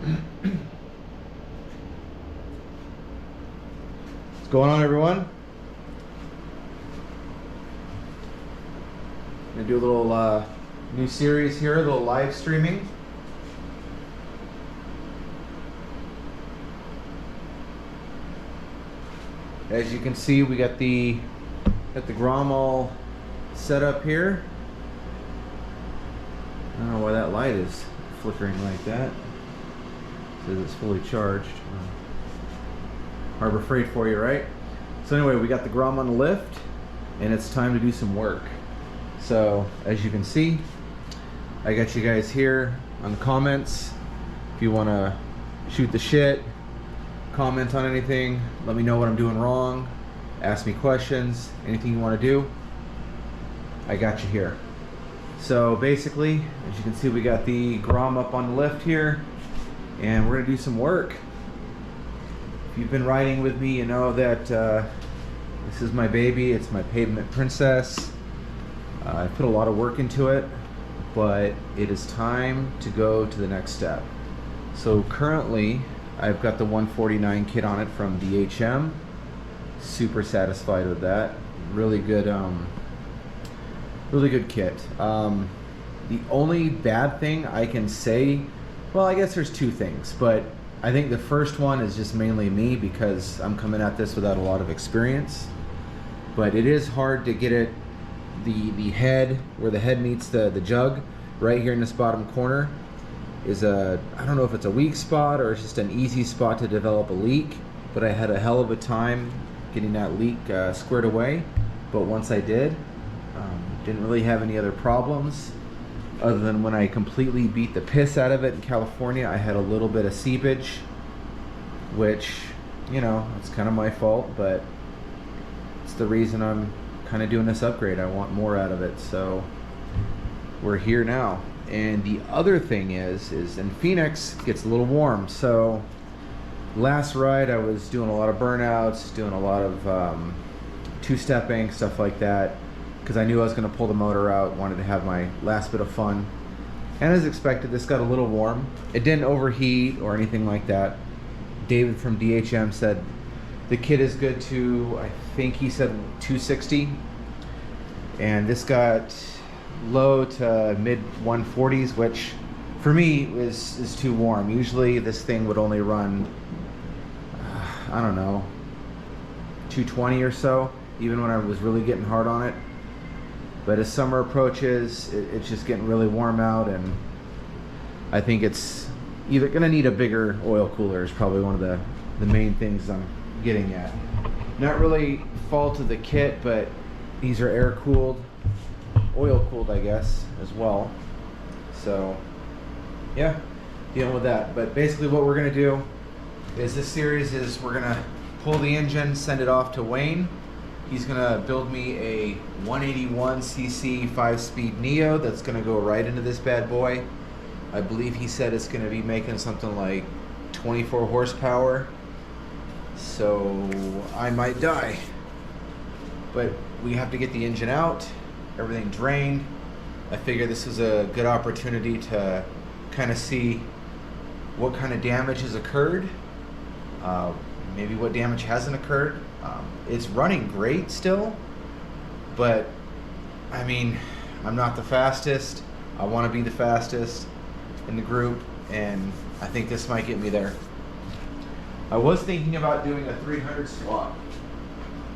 What's going on, everyone? Gonna do a little new series here, a little live streaming. As you can see, we got the Grom all set up here. I don't know why that light is flickering like that. It says it's fully charged. Harbor Freight for you, right? So anyway, we got the Grom on the lift, and it's time to do some work. So as you can see, I got you guys here on the comments. If you want to shoot the shit, comment on anything, let me know what I'm doing wrong, ask me questions, anything you want to do, I got you here. So basically, as you can see, we got the Grom up on the lift here, and we're gonna do some work. If you've been riding with me, you know that this is my baby. It's my pavement princess. I put a lot of work into it, but it is time to go to the next step. So currently, I've got the 149 kit on it from DHM. Super satisfied with that. Really good kit. The only bad thing I can say, well, I guess there's two things, but I think the first one is just mainly me because I'm coming at this without a lot of experience. But it is hard to get it, the head, where the head meets the jug, right here in this bottom corner, is I don't know if it's a weak spot or it's just an easy spot to develop a leak, but I had a hell of a time getting that leak squared away. But once I did, didn't really have any other problems other than when I completely beat the piss out of it in California. I had a little bit of seepage, which, you know, it's kind of my fault, but it's the reason I'm kind of doing this upgrade. I want more out of it, so we're here now. And the other thing is in Phoenix gets a little warm, so last ride I was doing a lot of burnouts, doing a lot of two-stepping, stuff like that, because I knew I was going to pull the motor out, wanted to have my last bit of fun. And as expected, this got a little warm. It didn't overheat or anything like that. David from DHM said the kit is good to, I think he said 260, and this got low to mid 140s, which for me is too warm. Usually this thing would only run, I don't know, 220 or so, even when I was really getting hard on it. But as summer approaches, it's just getting really warm out, and I think it's either gonna need a bigger oil cooler is probably one of the main things I'm getting at. Not really fault of the kit, but these are air cooled, oil cooled, I guess, as well. So yeah, dealing with that. But basically what we're gonna do is this series is we're gonna pull the engine, send it off to Wayne. He's gonna build me a 181cc 5-speed Neo that's gonna go right into this bad boy. I believe he said it's gonna be making something like 24 horsepower. So I might die. But we have to get the engine out, everything drained. I figure this is a good opportunity to kind of see what kind of damage has occurred, maybe what damage hasn't occurred. It's running great still, but I mean, I'm not the fastest. I want to be the fastest in the group, and I think this might get me there. I was thinking about doing a 300 swap.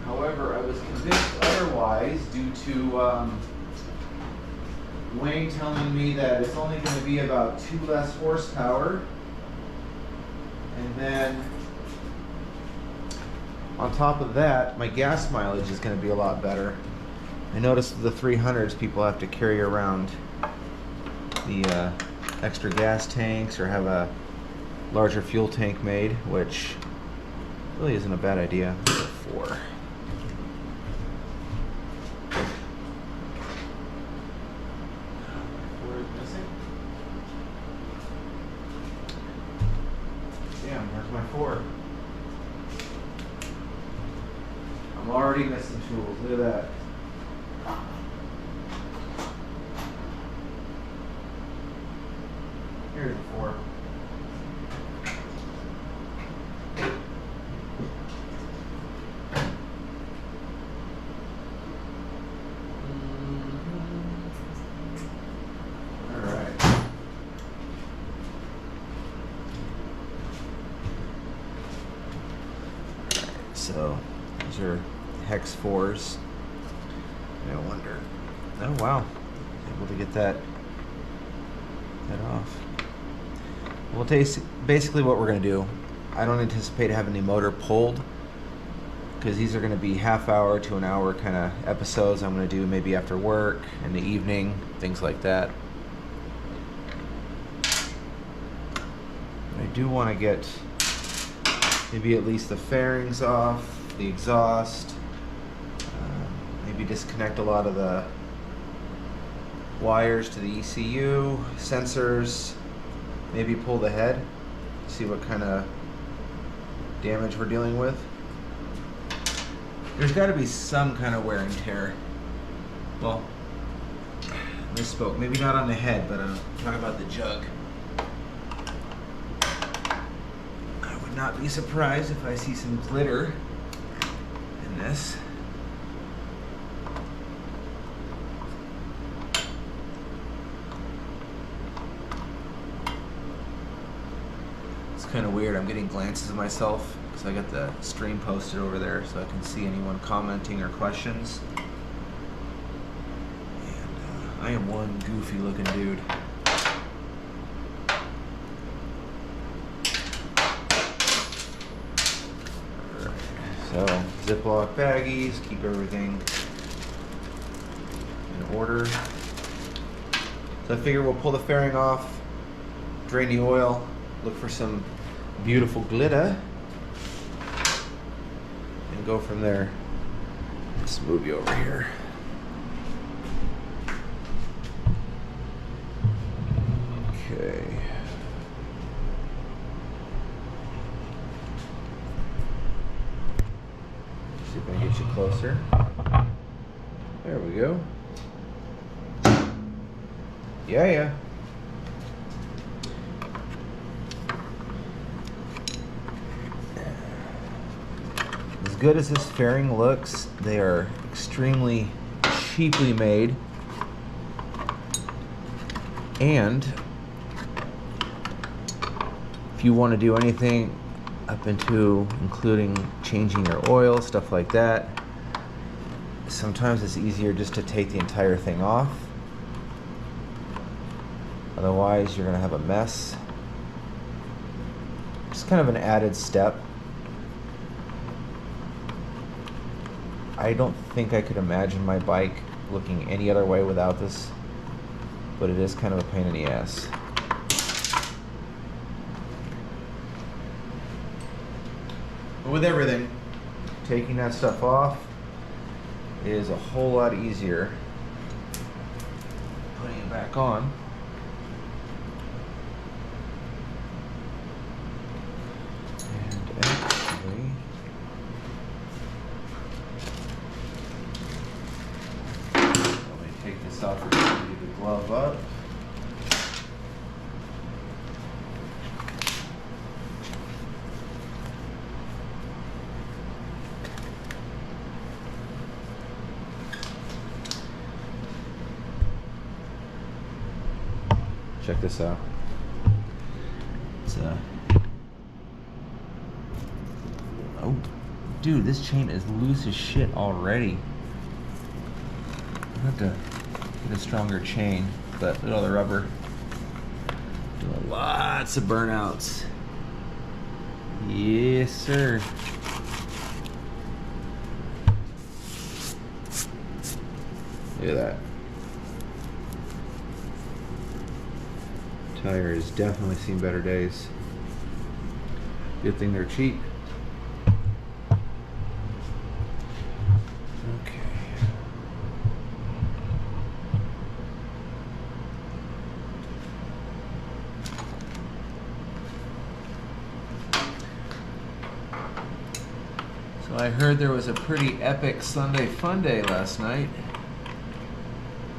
However, I was convinced otherwise due to Wayne telling me that it's only going to be about 2 less horsepower, and then on top of that, my gas mileage is going to be a lot better. I noticed with the 300s, people have to carry around the extra gas tanks or have a larger fuel tank made, which really isn't a bad idea. 4. Damn, where's my 4? I'm already missing tools. Look at that. Here's the 4. So these are hex 4s. I wonder. Oh wow, able to get that off. Well, basically what we're going to do, I don't anticipate having the motor pulled because these are going to be half-hour to an hour kind of episodes I'm going to do maybe after work, in the evening, things like that. I do want to get maybe at least the fairings off, the exhaust, maybe disconnect a lot of the wires to the ECU, sensors, maybe pull the head, see what kind of damage we're dealing with. There's got to be some kind of wear and tear. Well, misspoke. Maybe not on the head, but I'm talking about the jug. I would not be surprised if I see some glitter in this. It's kind of weird. I'm getting glances of myself because I got the stream posted over there so I can see anyone commenting or questions. And I am one goofy looking dude. So, Ziploc baggies, keep everything in order. So I figure we'll pull the fairing off, drain the oil, look for some beautiful glitter, and go from there. Let's move you over here. Okay. See if I can get you closer. There we go. Yeah. As good as this fairing looks, they are extremely cheaply made. And if you want to do anything up into including changing your oil, stuff like that, sometimes it's easier just to take the entire thing off. Otherwise, you're going to have a mess. Just kind of an added step. I don't think I could imagine my bike looking any other way without this, but it is kind of a pain in the ass. But with everything, taking that stuff off is a whole lot easier than putting it back on. And actually, let me take this off and do the glove up. Check this out. It's oh, dude, this chain is loose as shit already. I have to get a stronger chain, but look at all the rubber. Doing lots of burnouts. Yes, sir. Look at that. Tire has definitely seen better days. Good thing they're cheap. Okay. So I heard there was a pretty epic Sunday fun day last night.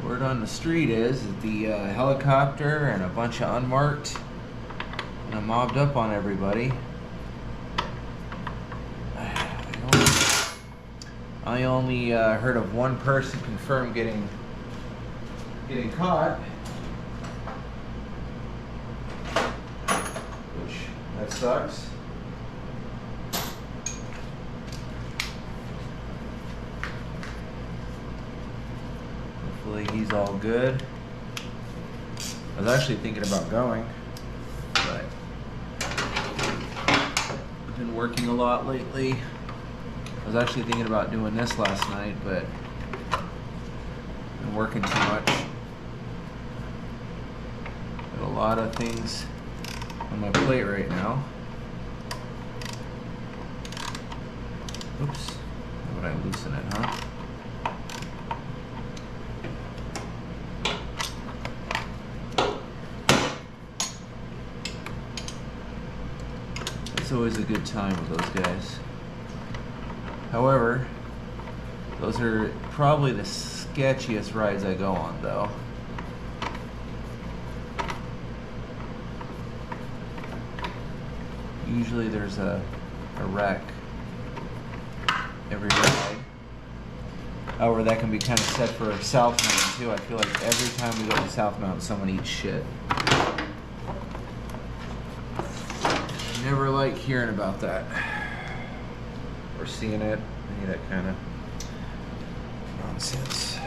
Word on the street is that the helicopter and a bunch of unmarked mobbed up on everybody. I only heard of one person confirmed getting caught, which that sucks. Hopefully he's all good. I was actually thinking about going, but I've been working a lot lately. I was actually thinking about doing this last night, but I've been working too much. Got a lot of things on my plate right now. Oops. How would I loosen it, huh? It's always a good time with those guys. However, those are probably the sketchiest rides I go on, though. Usually there's a wreck every ride. However, that can be kind of set for South Mountain too. I feel like every time we go to South Mountain, someone eats shit. I never like hearing about that or seeing it. Any of that kind of nonsense.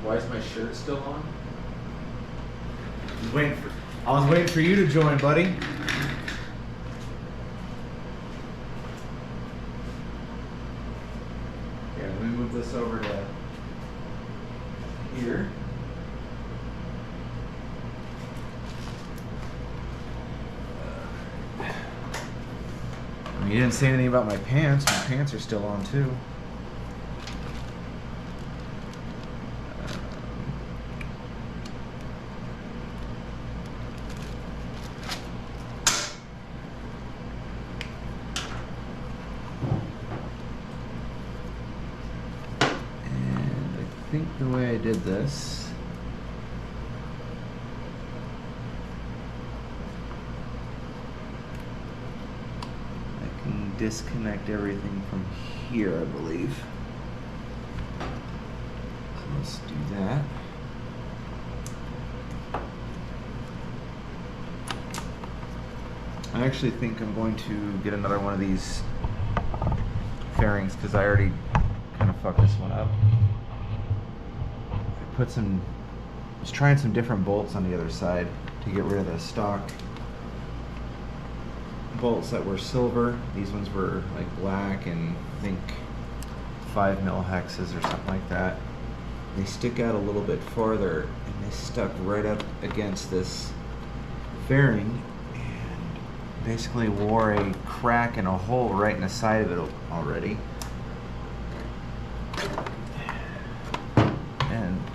Why is my shirt still on? I was waiting for you to join, buddy. Yeah, let me move this over to here. I mean, you didn't say anything about my pants. My pants are still on too. I think the way I did this, I can disconnect everything from here, I believe. So let's do that. I actually think I'm going to get another one of these fairings because I already kind of fucked this one up. Was trying some different bolts on the other side to get rid of the stock bolts that were silver. These ones were like black and I think 5 mil hexes or something like that. They stick out a little bit farther and they stuck right up against this fairing and basically wore a crack and a hole right in the side of it already.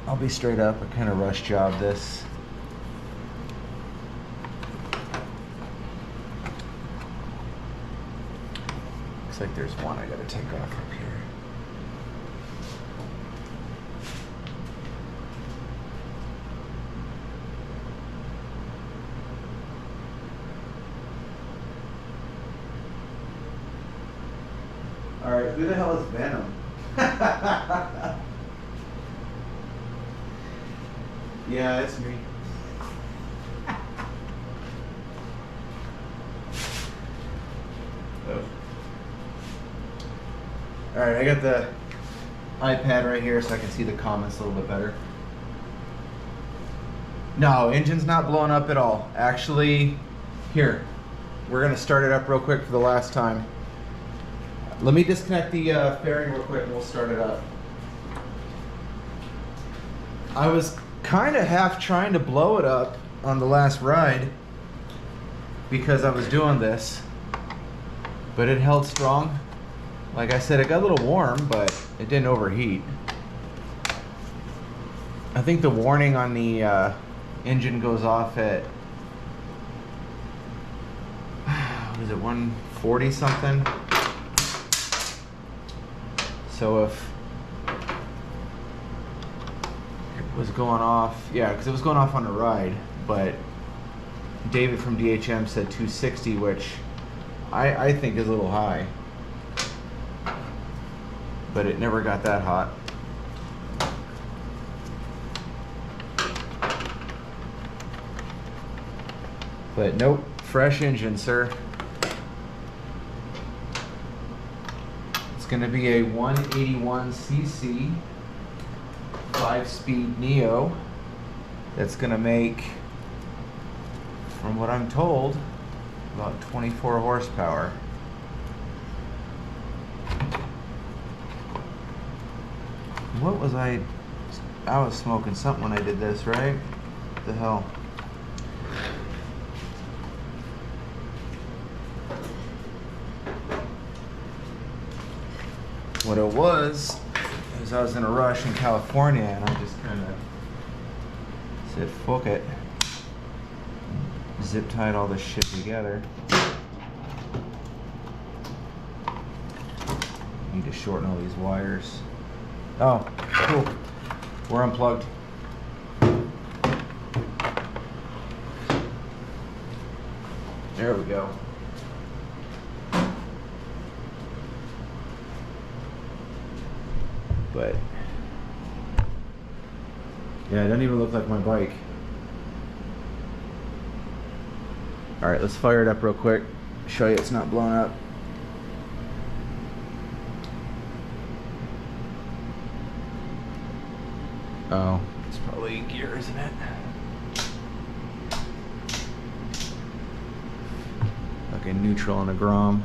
I'll be straight up, I kind of rush job this. Looks like there's one I gotta take off up here. Alright, who the hell is Venom? Yeah, it's me. Oh. Alright, I got the iPad right here so I can see the comments a little bit better. No, engine's not blowing up at all. Actually, here, we're going to start it up real quick for the last time. Let me disconnect the fairing real quick and we'll start it up. I was kind of half trying to blow it up on the last ride because I was doing this, but it held strong. Like I said, it got a little warm, but it didn't overheat. I think the warning on the engine goes off at, what is it, 140 something? So if was going off, yeah, because it was going off on a ride, but David from DHM said 260, which I think is a little high, but it never got that hot. But nope, fresh engine, sir. It's going to be a 181cc 5-speed Neo that's going to make, from what I'm told, about 24 horsepower. What was I was smoking something when I did this, right? What the hell? What it was is I was in a rush in California and I just kind of said, fuck it. Zip tied all this shit together. Need to shorten all these wires. Oh, cool. We're unplugged. There we go. But yeah, it doesn't even look like my bike. All right, let's fire it up real quick. Show you it's not blown up. Oh, it's probably gear, isn't it? Like a neutral and a Grom.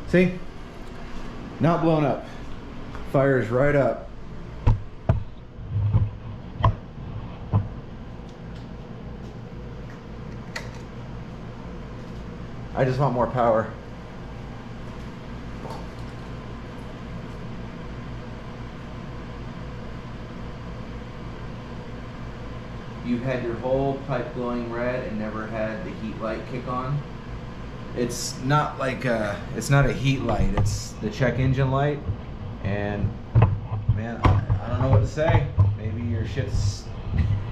See? Not blown up. Fires right up. I just want more power. You've had your whole pipe glowing red and never had the heat light kick on. It's not like it's not a heat light, it's the check engine light. And man, I don't know what to say. Maybe your shit's,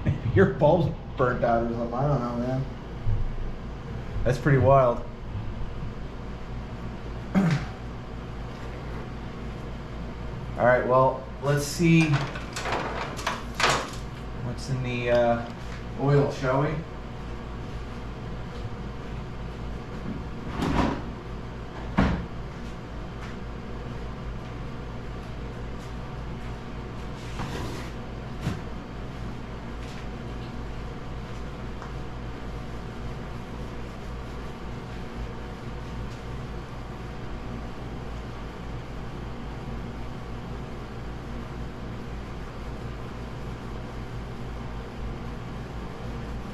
maybe your bulb's burnt out or something. I don't know, man. That's pretty wild. All right, well, let's see what's in the oil, shall we?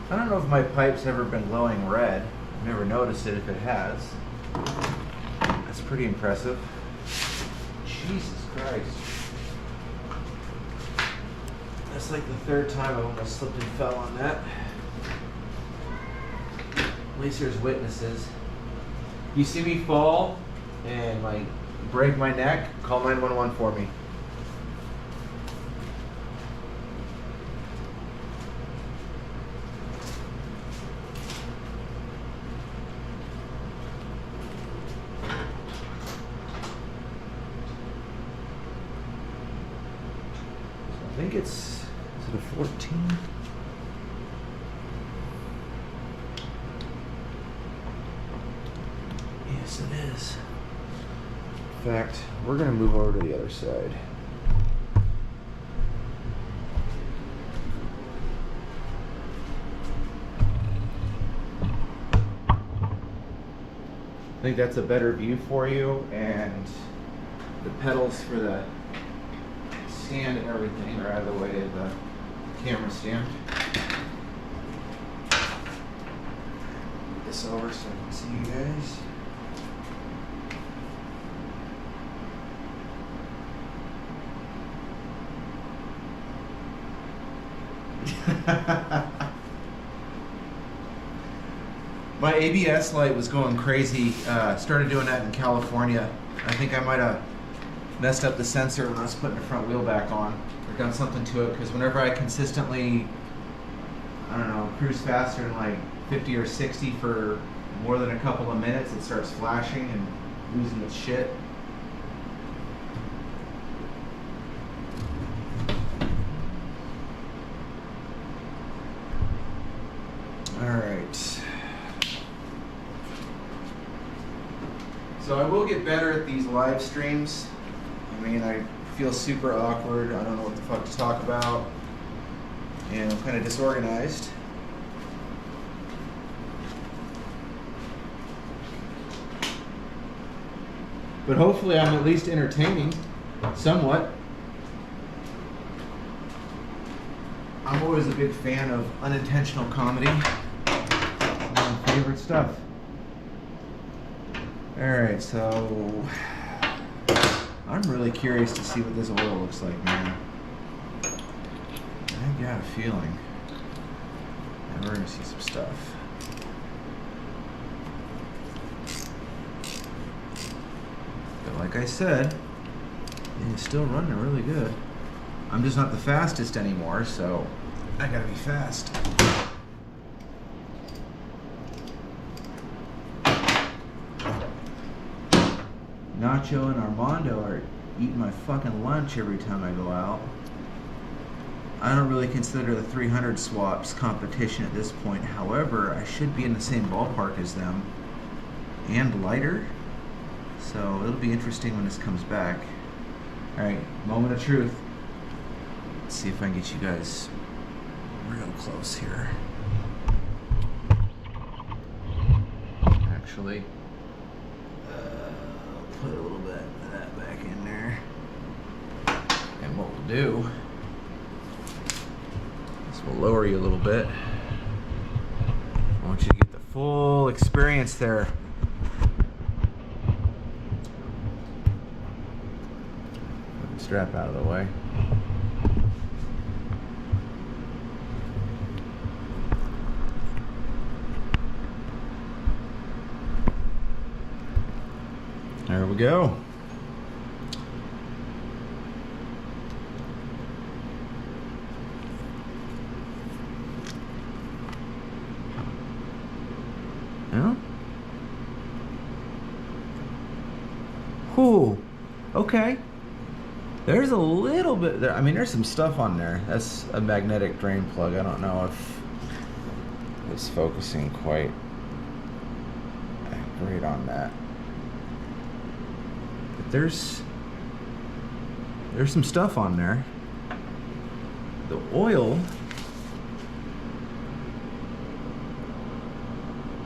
I don't know if my pipe's ever been glowing red. I've never noticed it if it has. That's pretty impressive. Jesus Christ. That's like the third time I almost slipped and fell on that. At least there's witnesses. You see me fall and like break my neck, call 911 for me. I think is it a 14? Yes, it is. In fact, we're going to move over to the other side. I think that's a better view for you, and the pedals for the stand and everything are out of the way of the camera stand. Put this over so I can see you guys. My ABS light was going crazy. Started doing that in California. I think I might have messed up the sensor when I was putting the front wheel back on, or done something to it, because whenever I consistently, I don't know, cruise faster than like 50 or 60 for more than a couple of minutes, it starts flashing and losing its shit. Alright. So I will get better at these live streams. I mean, I feel super awkward. I don't know what the fuck to talk about. And I'm kind of disorganized. But hopefully I'm at least entertaining, somewhat. I'm always a big fan of unintentional comedy. My favorite stuff. Alright, so I'm really curious to see what this oil looks like, man. I got a feeling that we're gonna see some stuff. But like I said, it's still running really good. I'm just not the fastest anymore, so I gotta be fast. Nacho and Armando are eating my fucking lunch every time I go out. I don't really consider the 300 swaps competition at this point. However, I should be in the same ballpark as them and lighter. So it'll be interesting when this comes back. Alright, moment of truth. Let's see if I can get you guys real close here. Actually, I'll put a little bit of that back in there. And what we'll do is we'll lower you a little bit. I want you to get the full experience there. Put the strap out of the way. There we go. Yeah. Whew. Okay. There's a little bit there. I mean, there's some stuff on there. That's a magnetic drain plug. I don't know if it's focusing quite great on that. There's some stuff on there. The oil.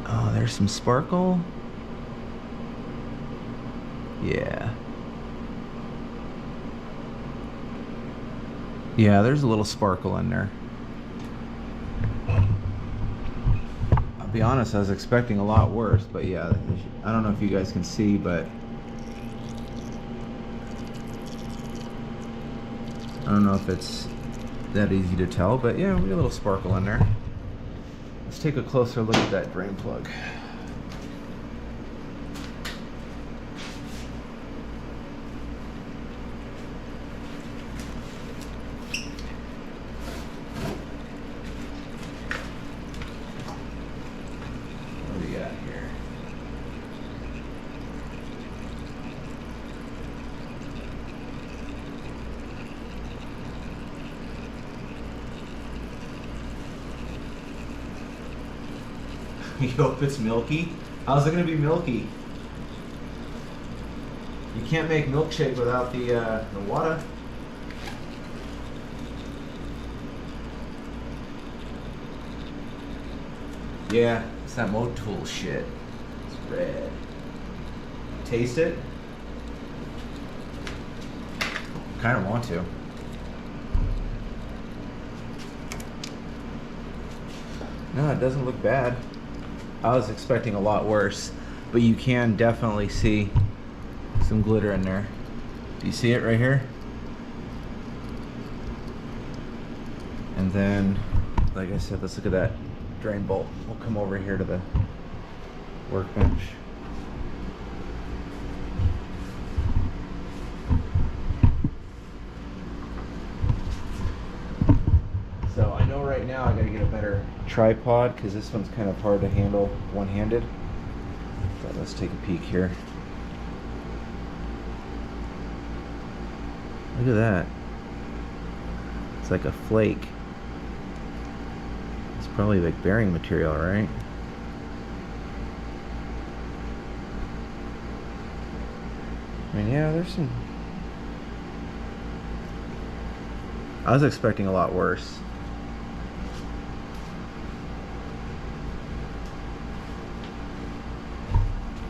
Oh, there's some sparkle. Yeah. Yeah, there's a little sparkle in there. I'll be honest, I was expecting a lot worse, but yeah, I don't know if you guys can see, but I don't know if it's that easy to tell, but yeah, we got a little sparkle in there. Let's take a closer look at that drain plug. What do we got here? You hope it's milky? How's it gonna be milky? You can't make milkshake without the water. Yeah, it's that Motul shit. It's red. Taste it? Kind of want to. No, it doesn't look bad. I was expecting a lot worse, but you can definitely see some glitter in there. Do you see it right here? And then, like I said, let's look at that drain bolt. We'll come over here to the workbench. know right now I gotta get a better tripod because this one's kind of hard to handle one-handed. But let's take a peek here. Look at that. It's like a flake. It's probably like bearing material, right? I mean, yeah, there's some... I was expecting a lot worse.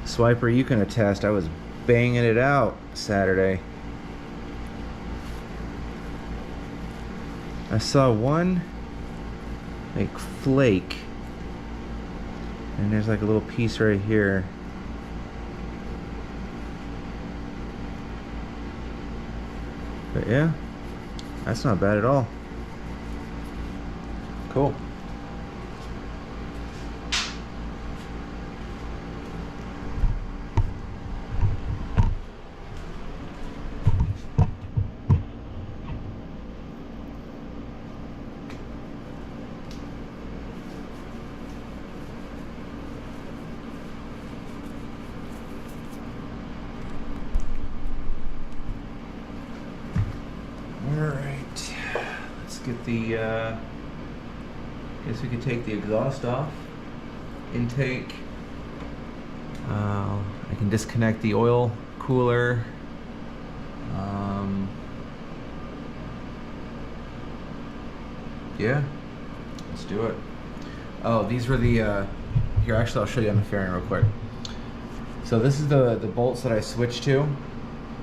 Swiper, you can attest, I was banging it out Saturday. I saw one like flake, and there's like a little piece right here. But yeah, that's not bad at all. Cool. Alright, let's get the, guess we could take the exhaust off. Intake. I can disconnect the oil cooler. Yeah, let's do it. Oh, these were the, here actually I'll show you on the fairing real quick. So this is the bolts that I switched to.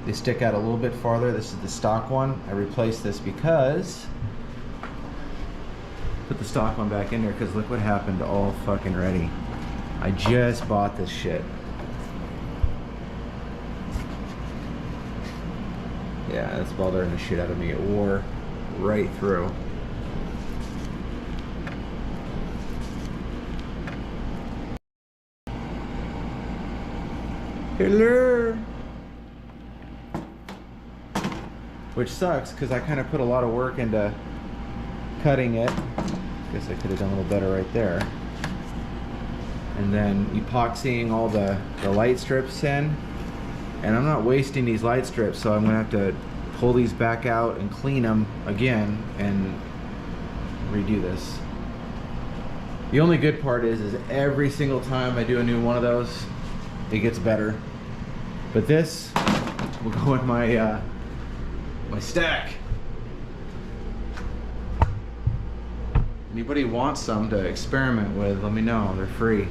They stick out a little bit farther. This is the stock one. I replaced this because, put the stock one back in there because look what happened all fucking ready. I just bought this shit. Yeah, that's bothering the shit out of me. It wore right through. Hello. Which sucks because I kind of put a lot of work into cutting it. Guess I could have done a little better right there. And then epoxying all the light strips in. And I'm not wasting these light strips, so I'm gonna have to pull these back out and clean them again and redo this. The only good part is every single time I do a new one of those, it gets better. But this will go in my my stack. Anybody wants some to experiment with, let me know. They're free.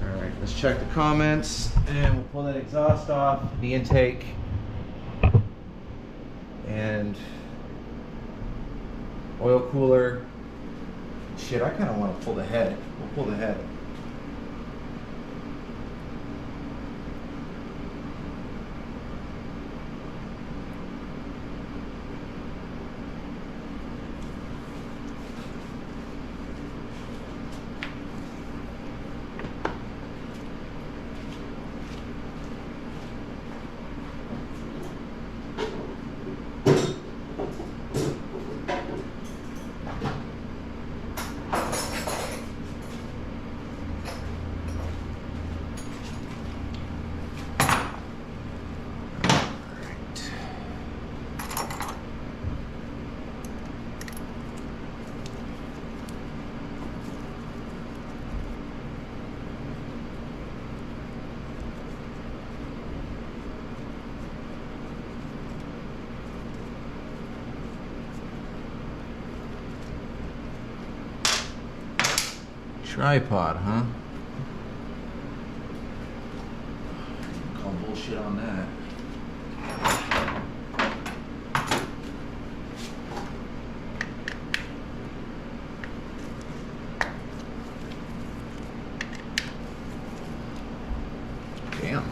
Alright, let's check the comments and we'll pull that exhaust off, the intake, and oil cooler. Shit, I kind of want to pull the head. We'll pull the head. Tripod, huh? Call bullshit on that. Damn.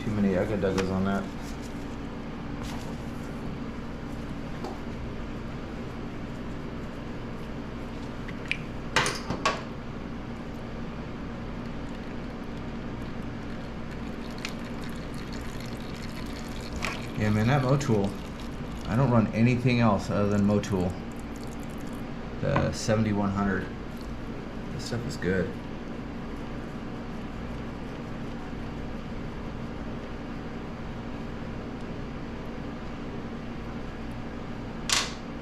Too many ugga-duggas on that. Yeah, man, that Motul. I don't run anything else other than Motul. The 7100. This stuff is good.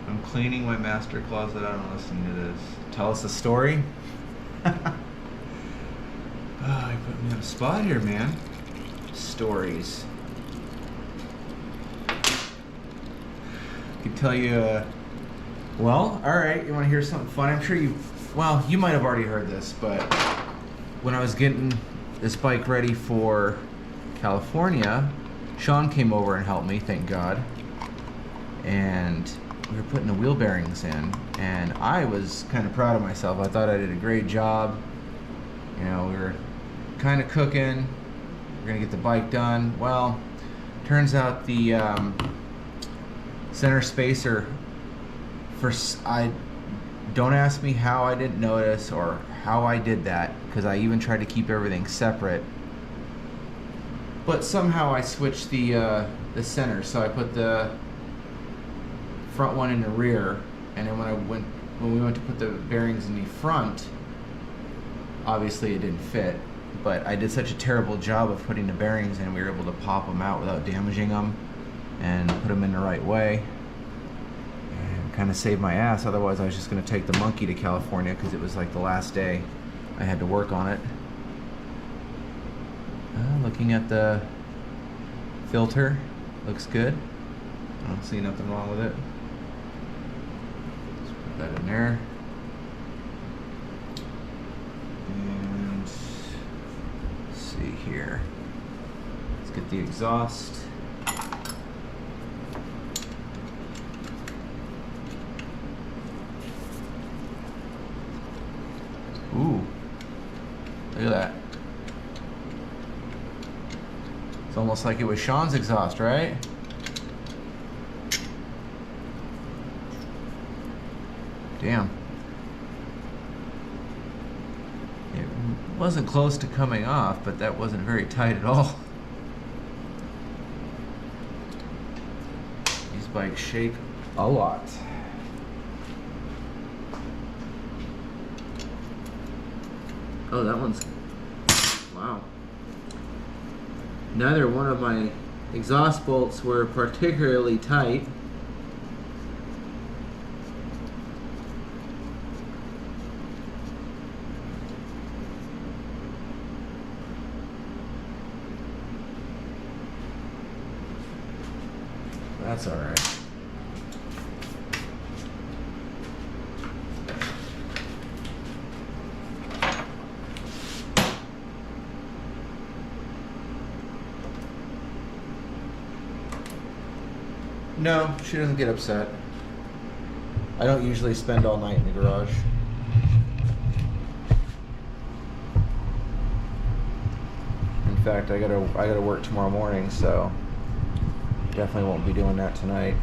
I'm cleaning my master closet out and listening to this. Tell us a story. Oh, you put me on a spot here, man. Stories. I can tell you, well, alright, you want to hear something fun? I'm sure you might have already heard this, but when I was getting this bike ready for California, Sean came over and helped me, thank God. And we were putting the wheel bearings in, and I was kind of proud of myself. I thought I did a great job. You know, we were kind of cooking. We're gonna get the bike done. Well, turns out the center spacer, don't ask me how I didn't notice or how I did that, because I even tried to keep everything separate. But somehow I switched the center, so I put the front one in the rear, and then when we went to put the bearings in the front, obviously it didn't fit. But I did such a terrible job of putting the bearings in, we were able to pop them out without damaging them and put them in the right way, and kind of saved my ass. Otherwise I was just going to take the monkey to California, because it was like the last day I had to work on it. Looking at the filter, looks good. I don't see nothing wrong with it. Let's put that in there. And let's see here. Let's get the exhaust. Ooh, look at that. It's almost like it was Sean's exhaust, right? Damn. It wasn't close to coming off, but that wasn't very tight at all. These bikes shake a lot. Oh, that one's... wow. Neither one of my exhaust bolts were particularly tight. That's all right. No, she doesn't get upset. I don't usually spend all night in the garage. In fact, I gotta work tomorrow morning, so definitely won't be doing that tonight.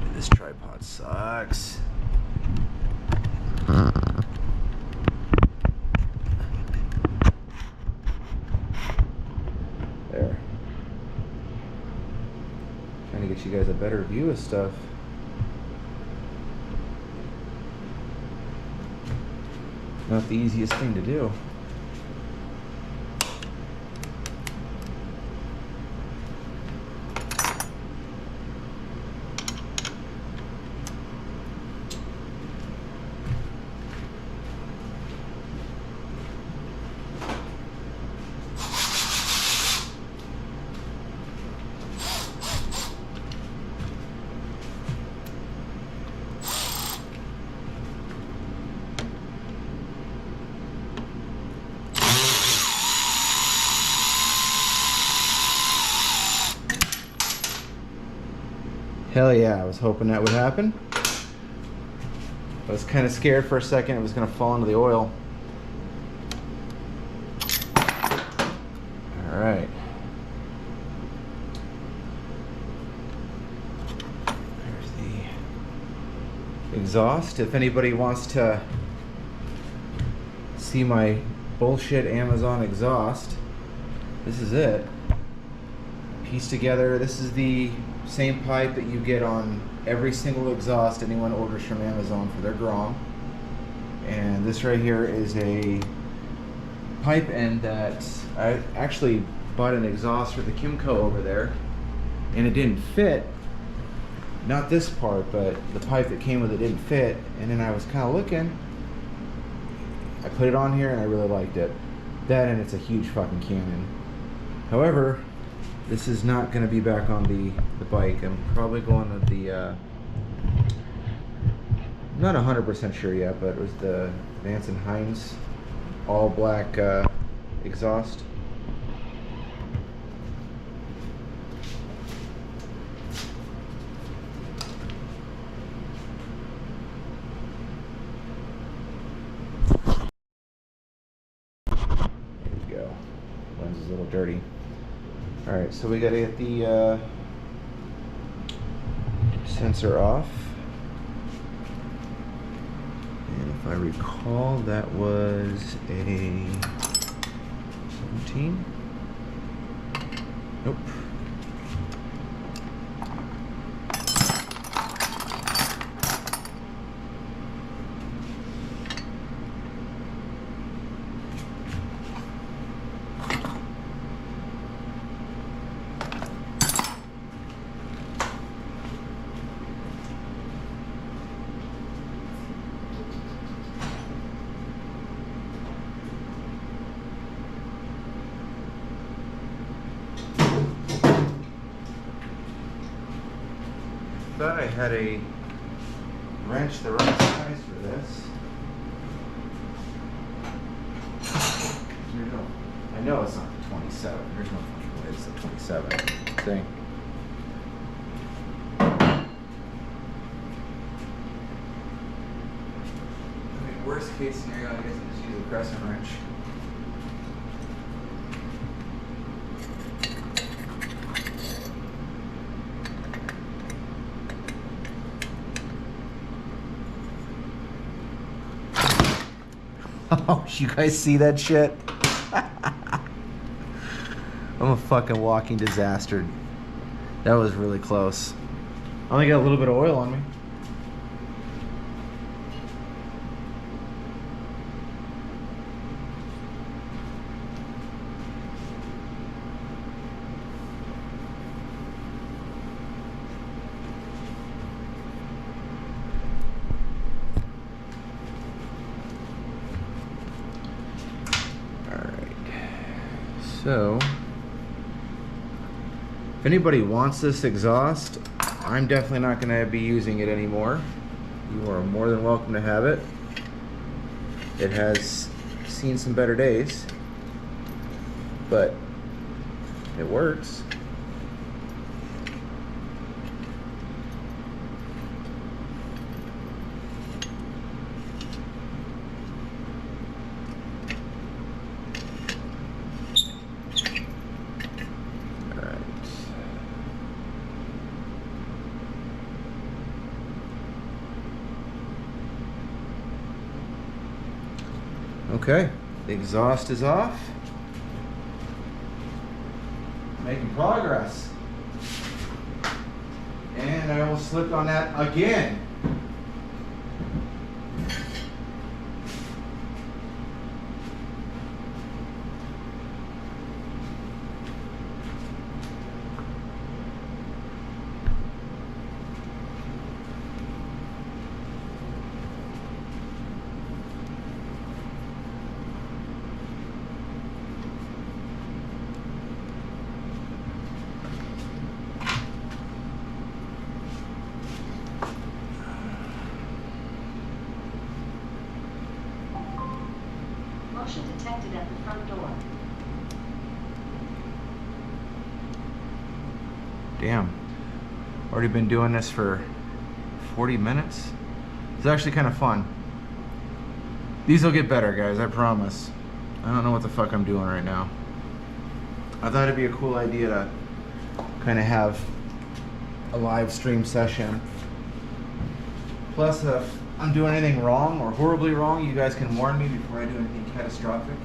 Dude, this tripod sucks. There. Trying to get you guys a better view of stuff. Not the easiest thing to do. Hell yeah, I was hoping that would happen. I was kind of scared for a second it was going to fall into the oil. Alright. There's the exhaust. If anybody wants to see see my bullshit Amazon exhaust. This is it. Pieced together. This is the same pipe that you get on every single exhaust anyone orders from Amazon for their Grom. And this right here is a pipe end that I actually bought an exhaust for the Kimco over there, and it didn't fit. Not this part, but the pipe that came with it didn't fit. And then I was kind of looking. I put it on here and I really liked it. That, and it's a huge fucking cannon. However, this is not going to be back on the bike. I'm probably going with the not 100% sure yet, but it was the Vance & Hines all black exhaust. There we go. Lens is a little dirty. Alright, so we gotta get the sensor off. And if I recall, that was a 17. Nope. Thought I had a wrench the right size for this. I know it's not the 27. There's no fucking way it's the 27 thing. I mean, worst case scenario, I guess I just use a crescent wrench. Oh, you guys see that shit? I'm a fucking walking disaster. That was really close. I only got a little bit of oil on me. So, if anybody wants this exhaust, I'm definitely not going to be using it anymore. You are more than welcome to have it. It has seen some better days, but it works. Okay, the exhaust is off. Making progress. And I almost slipped on that again. Motion detected at the front door. Damn. Already been doing this for 40 minutes. It's actually kind of fun. These will get better, guys, I promise. I don't know what the fuck I'm doing right now. I thought it'd be a cool idea to kind of have a live stream session. Plus a I'm doing anything wrong or horribly wrong, you guys can warn me before I do anything catastrophic.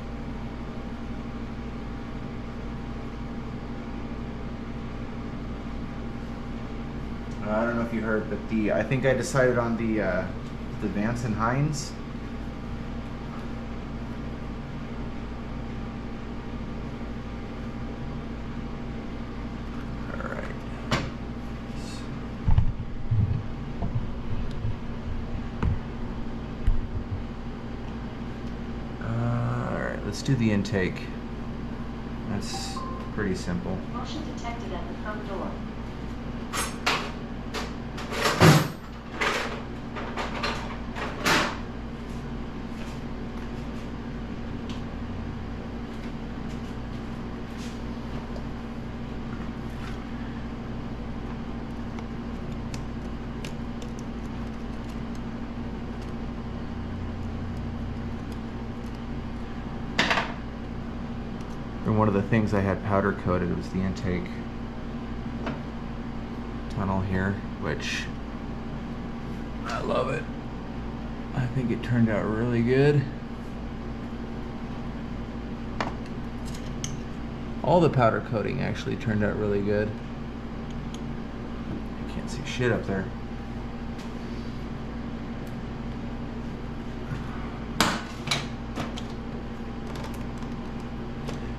I don't know if you heard, but I think I decided on the Vance and Hines. Let's do the intake. That's pretty simple. Motion detected at the front door. And one of the things I had powder coated was the intake tunnel here, which I love it. I think it turned out really good. All the powder coating actually turned out really good. I can't see shit up there.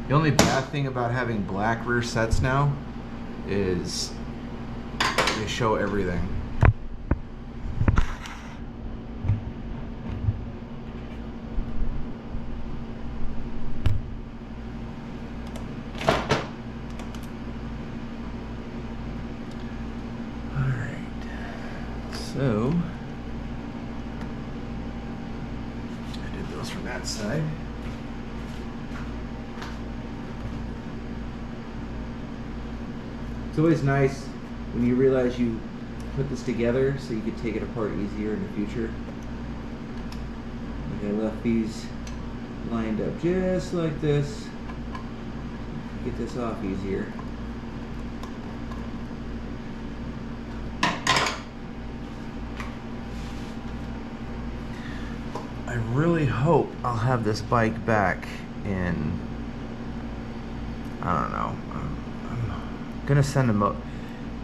The only bad thing about having black rear sets now is they show everything. Alright, so I did those from that side. It's always nice when you realize you put this together so you can take it apart easier in the future. Like I left these lined up just like this. Get this off easier. I really hope I'll have this bike back in, I don't know, gonna send him up.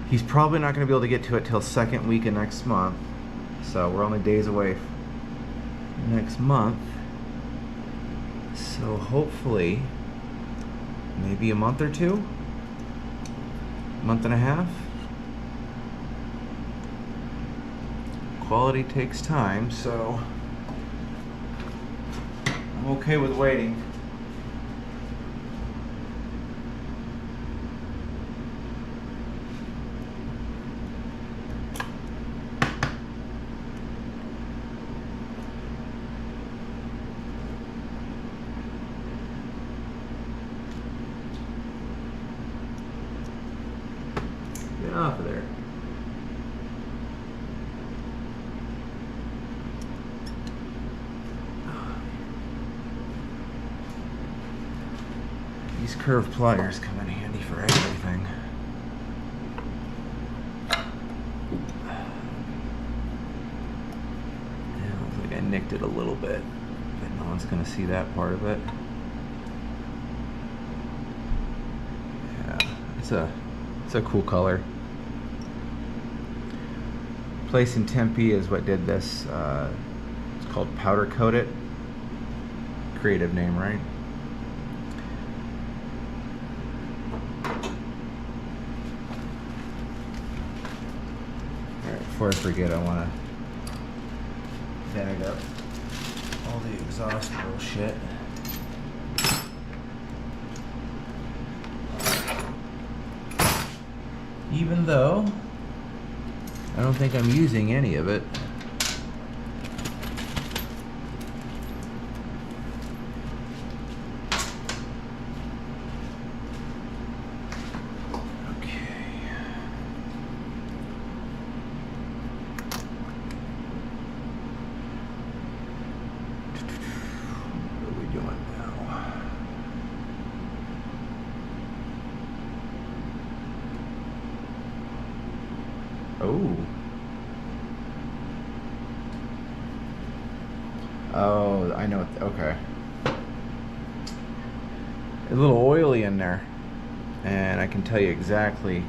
He's probably not gonna be able to get to it till second week of next month, so we're only days away next month. So hopefully maybe a month or two, month and a half. Quality takes time, so I'm okay with waiting. Get off of there. These curved pliers come in handy for everything. Yeah, looks like I nicked it a little bit, but no one's gonna see that part of it. Yeah, it's a cool color. Place in Tempe is what did this. It's called Powder Coat It. Creative name, right? Alright, before I forget, I want to bag up all the exhaust bullshit. Even though I don't think I'm using any of it. Oh. Oh, I know. Okay. A little oily in there, and I can tell you exactly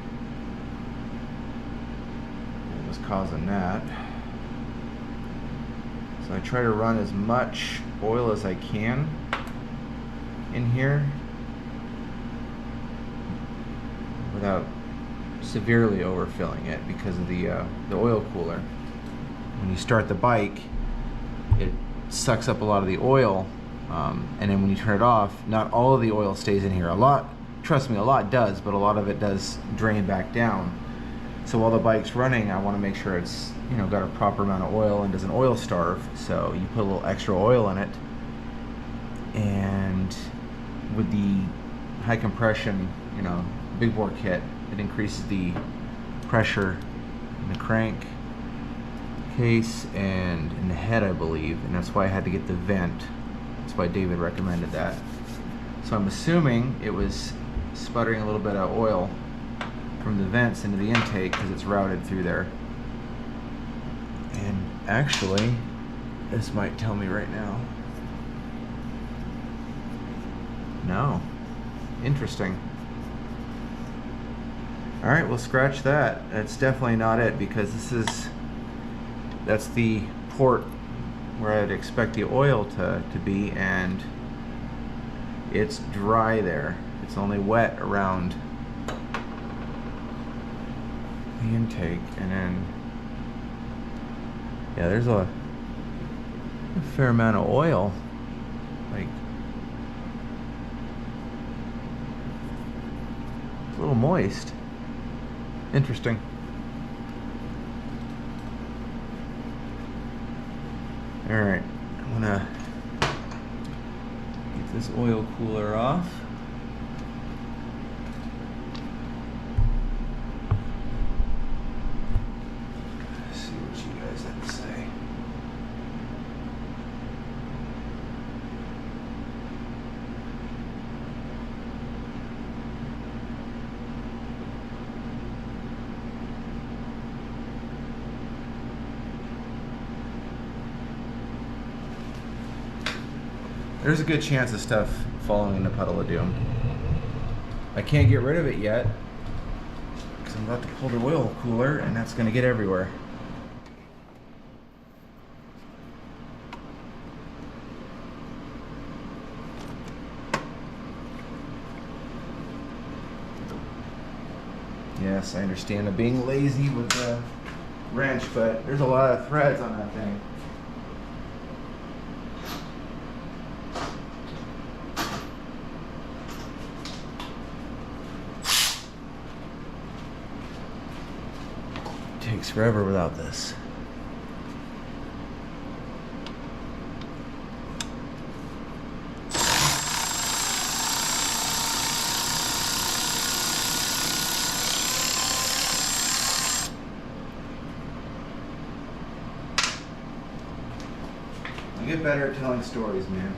what was causing that. So I try to run as much oil as I can in here without severely overfilling it because of the oil cooler. When you start the bike, it sucks up a lot of the oil, and then when you turn it off, not all of the oil stays in here. A lot, trust me, a lot does, but a lot of it does drain back down. So while the bike's running, I want to make sure it's, you know, got a proper amount of oil and doesn't oil starve. So you put a little extra oil in it, and with the high compression, you know, big bore kit, it increases the pressure in the crank case and in the head, I believe, and that's why I had to get the vent. That's why David recommended that. So I'm assuming it was sputtering a little bit of oil from the vents into the intake because it's routed through there. And actually, this might tell me right now. No. Interesting. Alright, we'll scratch that. That's definitely not it, because that's the port where I'd expect the oil to be, and it's dry there. It's only wet around the intake, and then yeah, there's a fair amount of oil, like it's a little moist. Interesting. Alright, I'm gonna get this oil cooler off. Let's see what you guys have to say. There's a good chance of stuff falling in the puddle of doom. I can't get rid of it yet because I'm about to pull the oil cooler, and that's going to get everywhere. Yes, I understand I'm being lazy with the wrench, but there's a lot of threads on that thing. Takes forever without this. I get better at telling stories, man.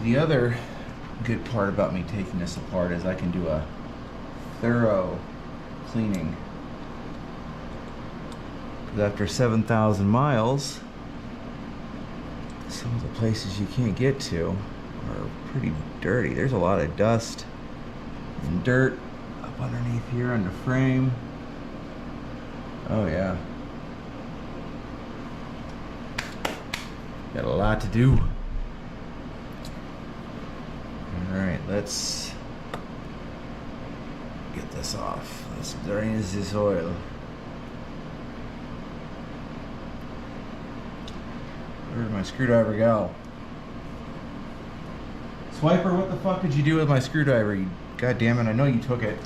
The other good part about me taking this apart is I can do a thorough cleaning. Because after 7,000 miles, some of the places you can't get to are pretty dirty. There's a lot of dust and dirt up underneath here on the frame. Oh yeah. Got a lot to do. Alright, let's get this off. Let's drain this oil. Where'd my screwdriver go? Swiper, what the fuck did you do with my screwdriver? You, God damn it, I know you took it.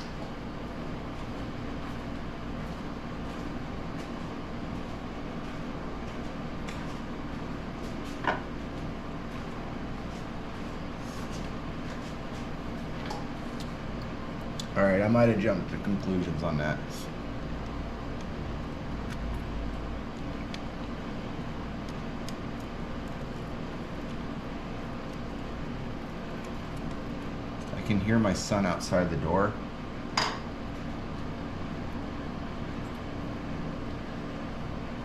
Alright, I might have jumped to conclusions on that. I can hear my son outside the door.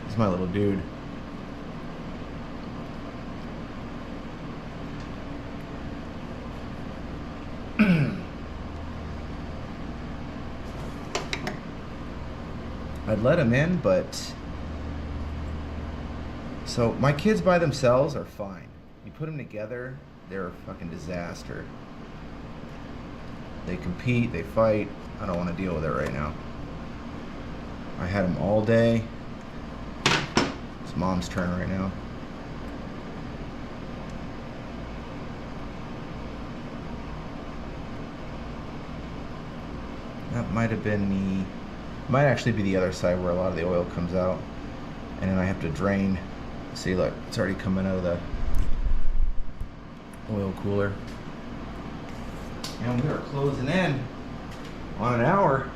He's my little dude. I'd let him in, but so my kids by themselves are fine. You put them together, they're a fucking disaster. They compete, they fight. I don't want to deal with it right now. I had them all day. It's mom's turn right now. That might have been the... Might actually be the other side where a lot of the oil comes out, and then I have to drain. See, look, it's already coming out of the oil cooler. And we are closing in on an hour.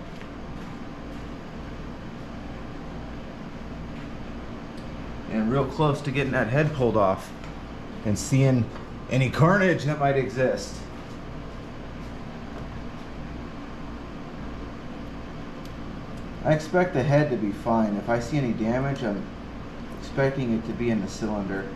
And real close to getting that head pulled off and seeing any carnage that might exist. I expect the head to be fine. If I see any damage, I'm expecting it to be in the cylinder.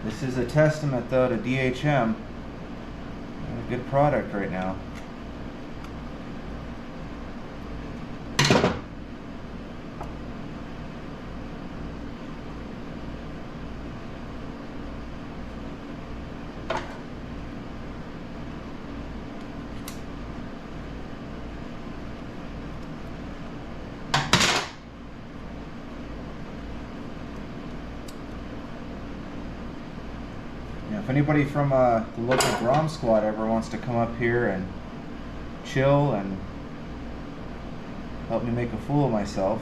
This is a testament, though, to DHM. A good product right now. If anybody from the local Grom squad ever wants to come up here and chill and help me make a fool of myself,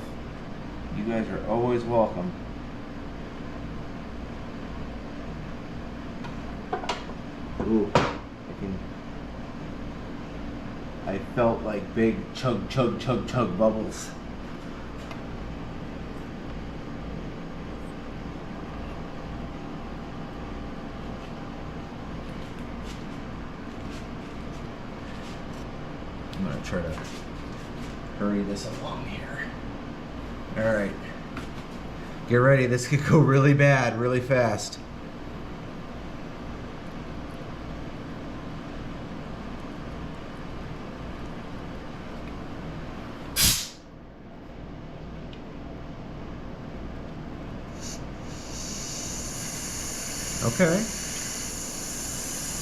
you guys are always welcome. Ooh, I felt like big chug, chug, chug, chug bubbles. I'm gonna try to hurry this along here. All right, get ready. This could go really bad, really fast. Okay.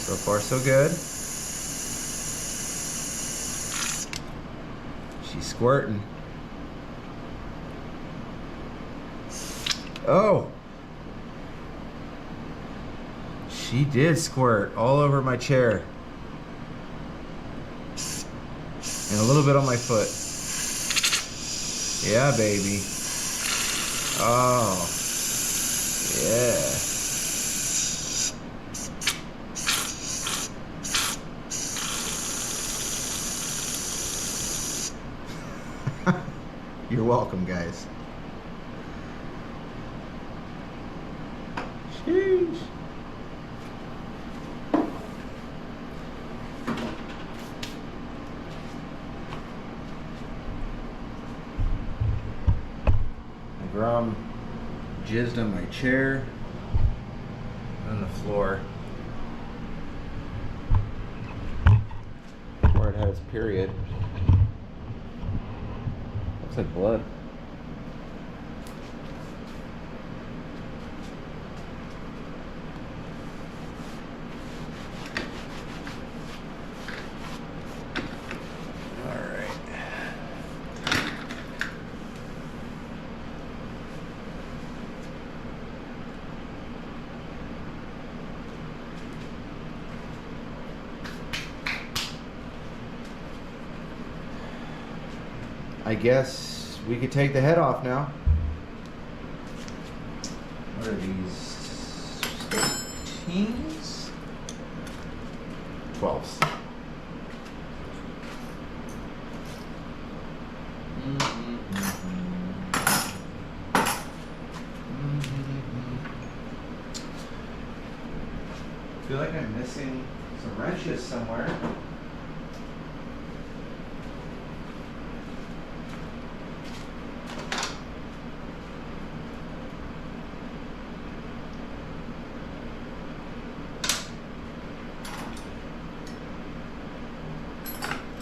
So far, so good. She's squirting. Oh! She did squirt all over my chair. And a little bit on my foot. Yeah, baby. Oh. Yeah. You're welcome, guys. Sheesh. The Grom jizzed on my chair on the floor where it has period. Looks like blood. I guess we could take the head off now. What are these? 13s? 12s. I feel like I'm missing some wrenches somewhere.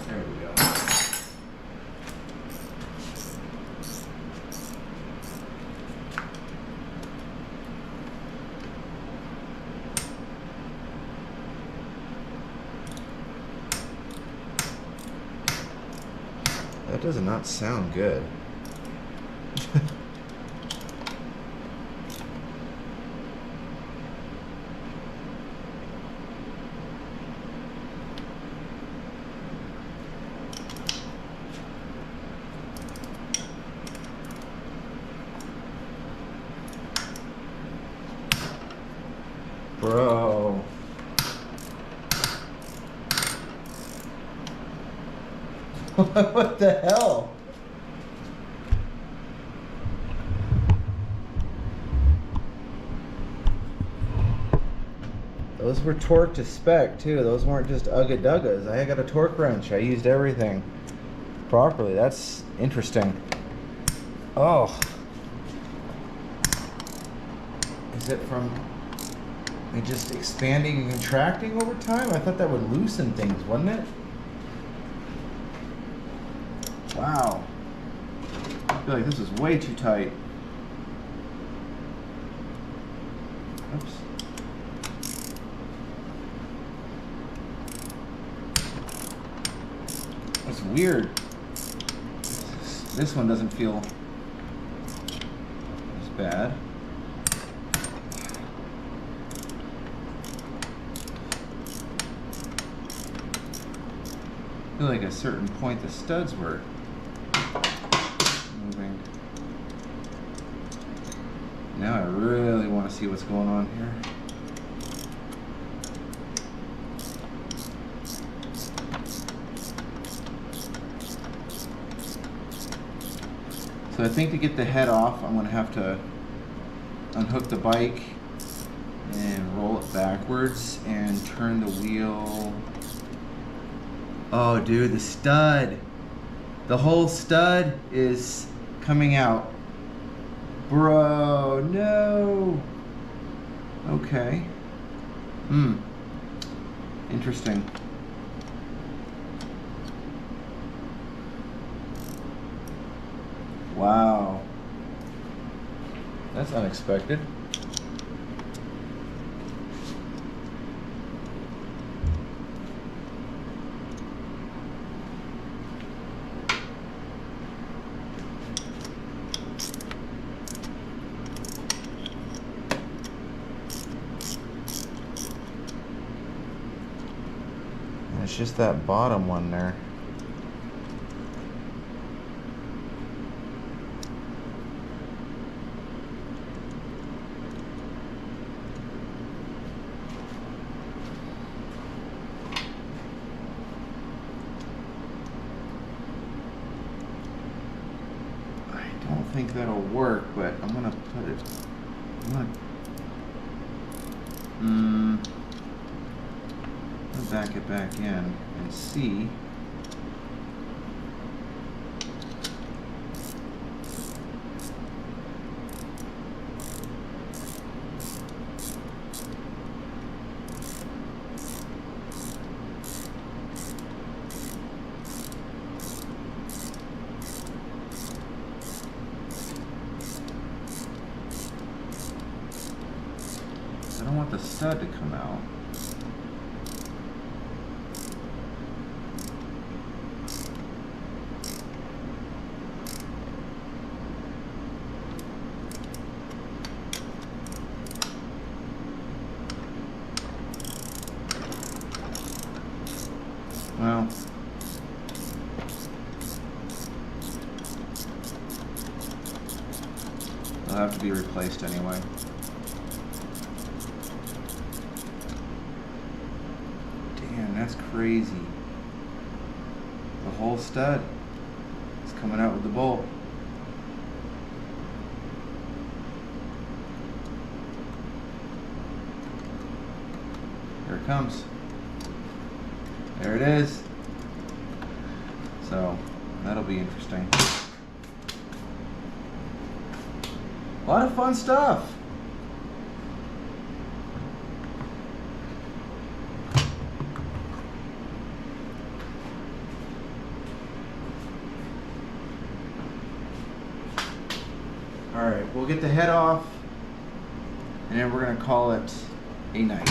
There we go. That does not sound good. Bro. What the hell? Those were torqued to spec too. Those weren't just ugga-duggas. I got a torque wrench. I used everything properly. That's interesting. Oh. Is it from it just expanding and contracting over time? I thought that would loosen things, wouldn't it? Wow. I feel like this is way too tight. Oops. That's weird. This one doesn't feel as bad. I feel like at a certain point the studs were moving. Now I really want to see what's going on here. So I think to get the head off, I'm going to have to unhook the bike and roll it backwards and turn the wheel. Oh, dude, the stud. The whole stud is coming out. Bro, no. Okay. Interesting. Wow. That's unexpected. It's just that bottom one there. I don't think that'll work, but I'm gonna put it. I'm gonna back it back in and see. I don't want the stud to come out. Well, have to be replaced anyway. Damn, that's crazy. The whole stud is coming out with the bolt. Here it comes. There it is. So that'll be interesting. A lot of fun stuff. All right, we'll get the head off, and then we're gonna call it a night.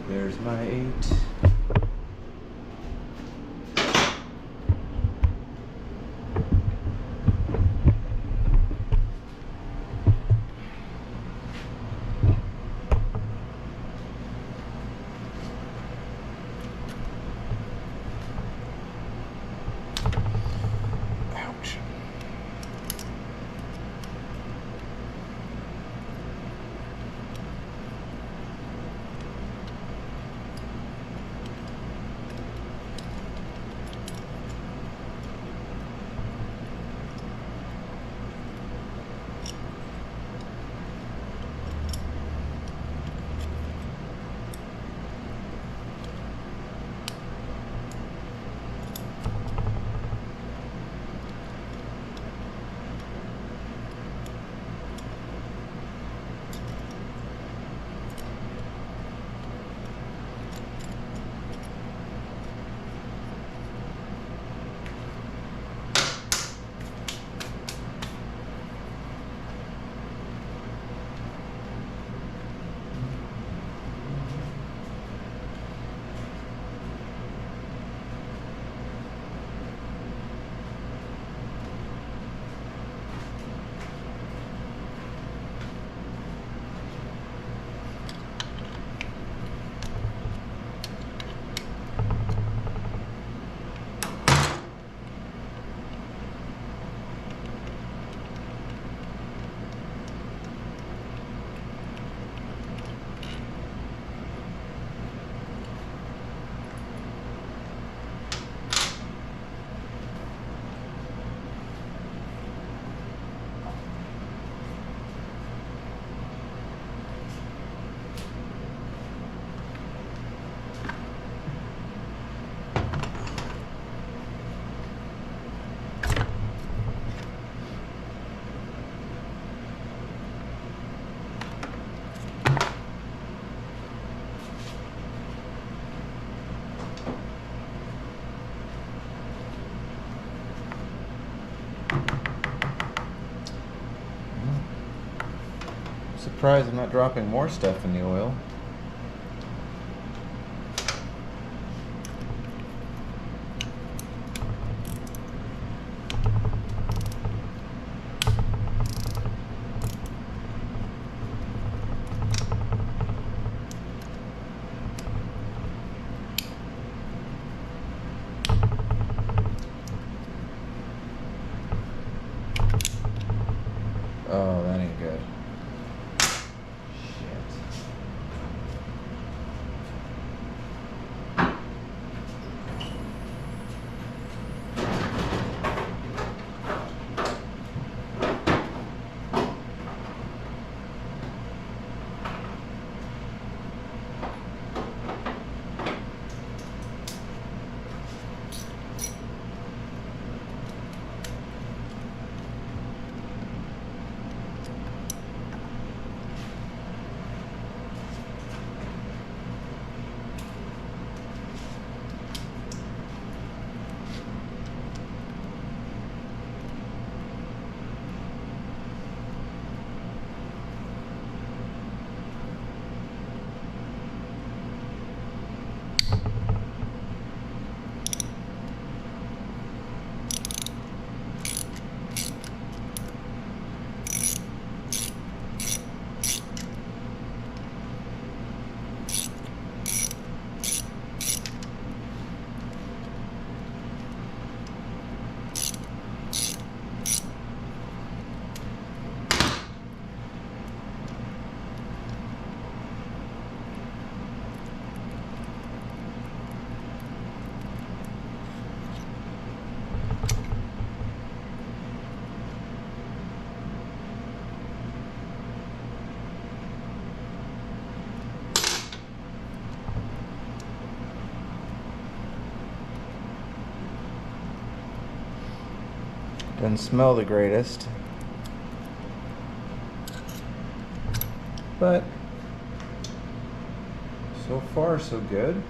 There's my 8. Ouch. Surprised I'm not dropping more stuff in the oil. Oh, that ain't good. Doesn't smell the greatest, but so far so good.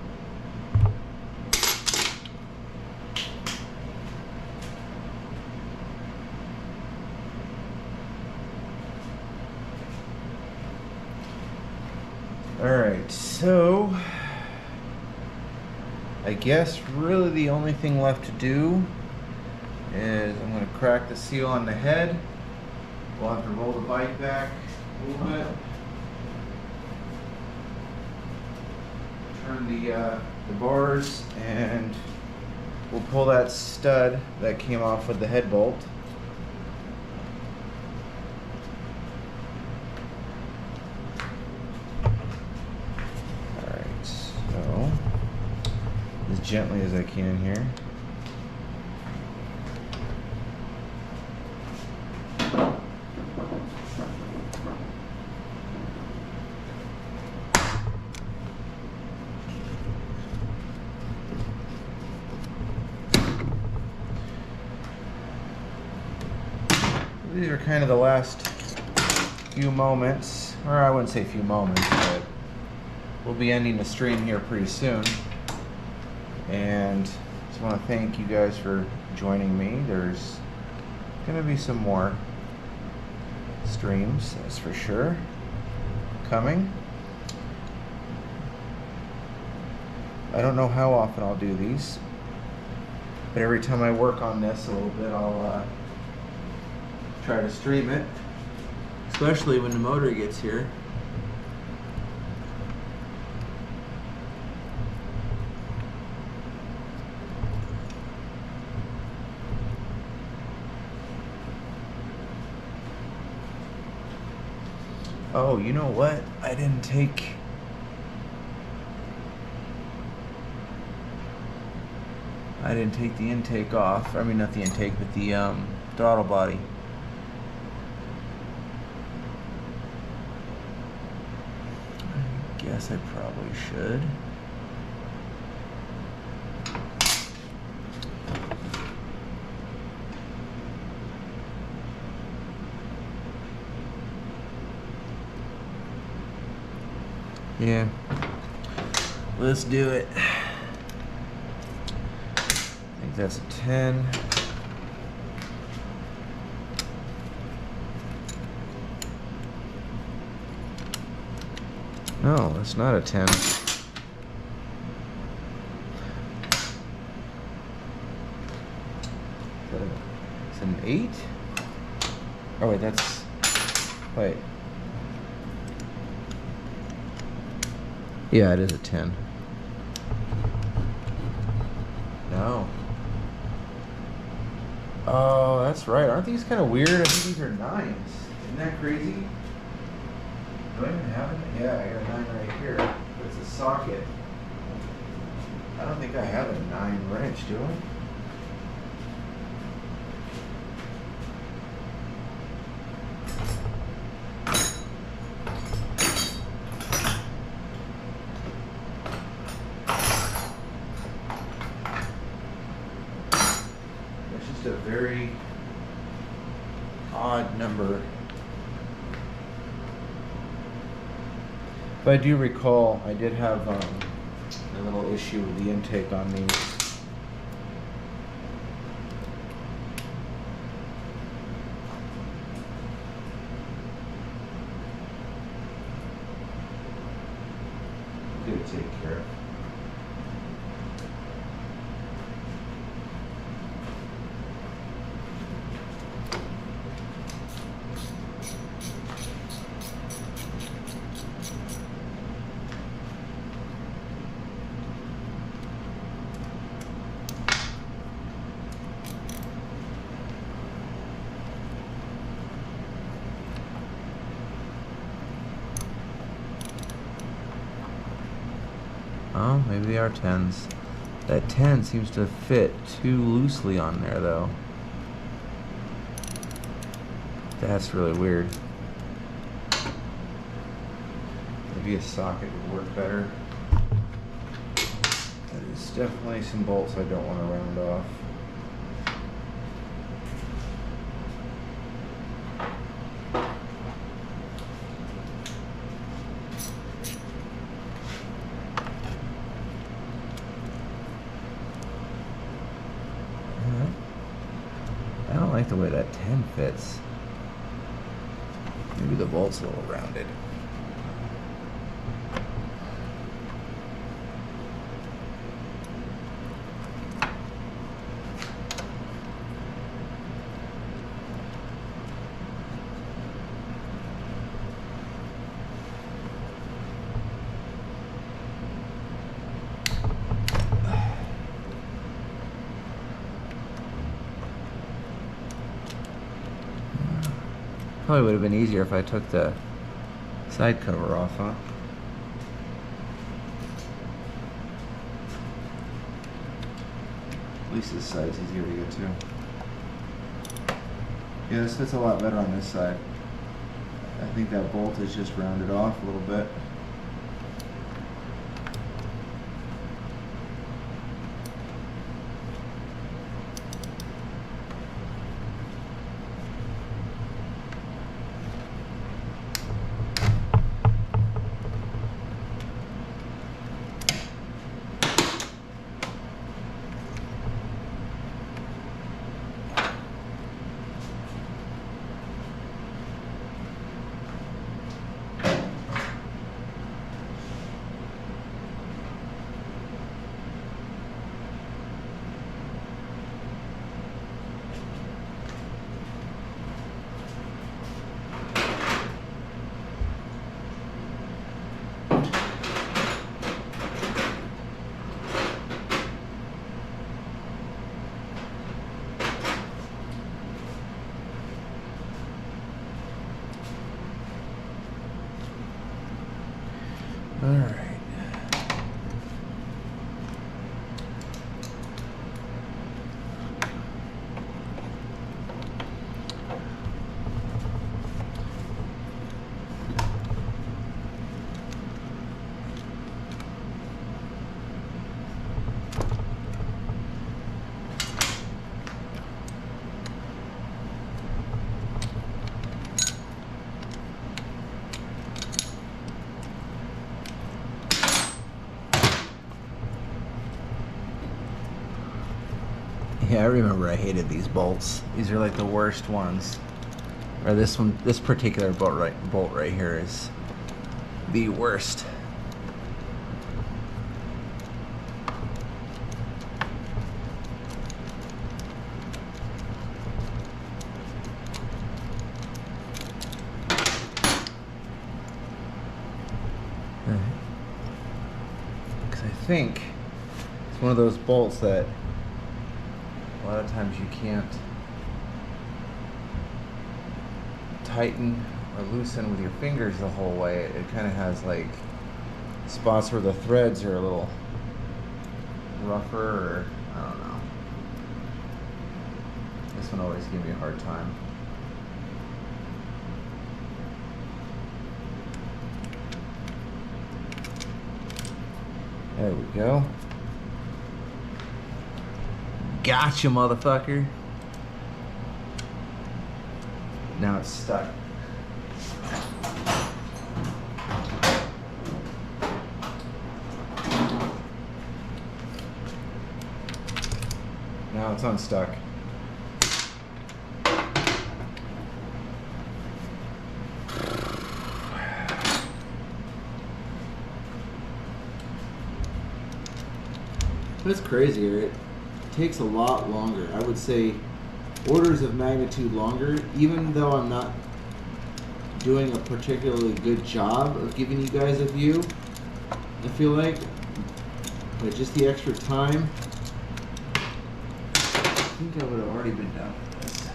Alright, so I guess really the only thing left to do is I'm going to crack the seal on the head. We'll have to roll the bike back a little bit. Turn the bars, and we'll pull that stud that came off with the head bolt. Alright, so as gently as I can here. These are kind of the last few moments, or I wouldn't say few moments, but we'll be ending the stream here pretty soon. And just want to thank you guys for joining me. There's going to be some more streams, that's for sure, coming. I don't know how often I'll do these, but every time I work on this a little bit, I'll try to stream it, especially when the motor gets here. Oh, you know what? I didn't take the intake off. I mean, not the intake, but the throttle body. I guess I probably should. Yeah, let's do it. I think that's a 10. No, that's not a 10. It's an 8? Oh wait, that's... Wait. Yeah, it is a 10. No. Oh, that's right. Aren't these kind of weird? I think these are 9s. Isn't that crazy? Do I even have it? Yeah, I got a 9 right here. But it's a socket. I don't think I have a 9 wrench, do I? It's a very odd number. But I do recall I did have a little issue with the intake on these. Good to take care of. Oh, maybe they are 10s. That 10 seems to fit too loosely on there, though. That's really weird. Maybe a socket would work better. There's definitely some bolts I don't want to round off. the way that 10 fits. Maybe the bolt's a little rounded. Probably would have been easier if I took the side cover off, huh? At least this side's easier to get to. Yeah, this fits a lot better on this side. I think that bolt is just rounded off a little bit. All right. Yeah, I remember I hated these bolts. These are like the worst ones. Or this one, this particular bolt right here is the worst. Because I think it's one of those bolts that a lot of times you can't tighten or loosen with your fingers the whole way. It kind of has like spots where the threads are a little rougher, or I don't know. This one always gave me a hard time. There we go. Gotcha, motherfucker. Now it's stuck. Now it's unstuck. That's crazier. It takes a lot longer. I would say orders of magnitude longer, even though I'm not doing a particularly good job of giving you guys a view. I feel like, but just the extra time, I think I would have already been done with this.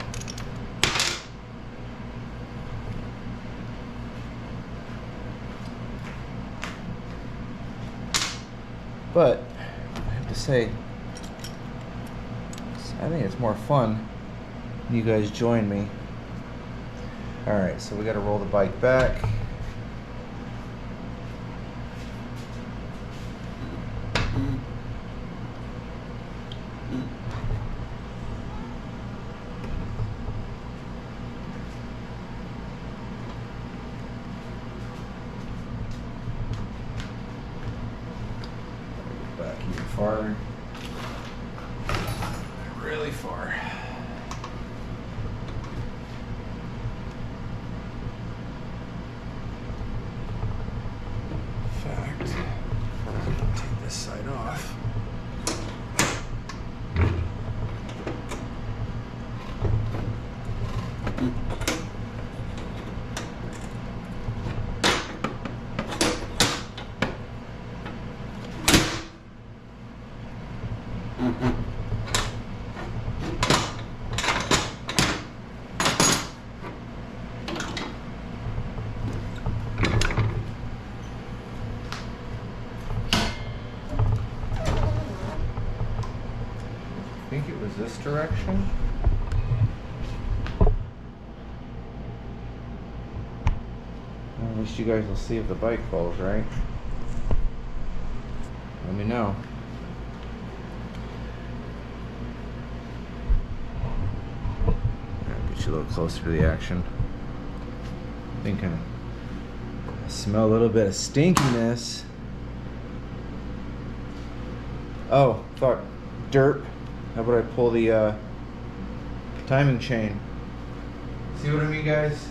But I have to say, I think it's more fun when you guys join me. Alright, so we gotta roll the bike back. Back even farther. Really far. goes this direction. Well, at least you guys will see if the bike falls, right? Let me know. I'll get you a little closer to the action. Thinking I smell a little bit of stinkiness. Oh, thought derp. How about I pull the timing chain? See what I mean, guys?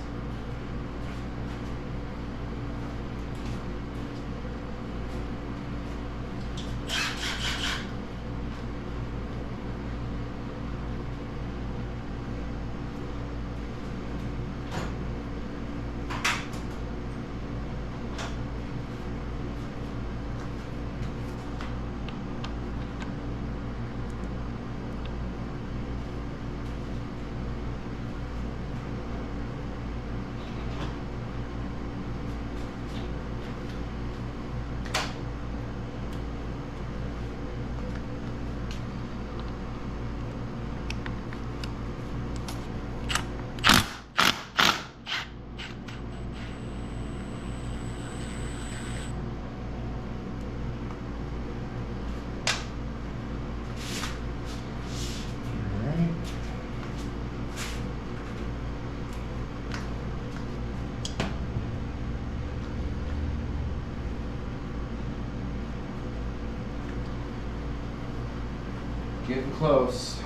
Getting close.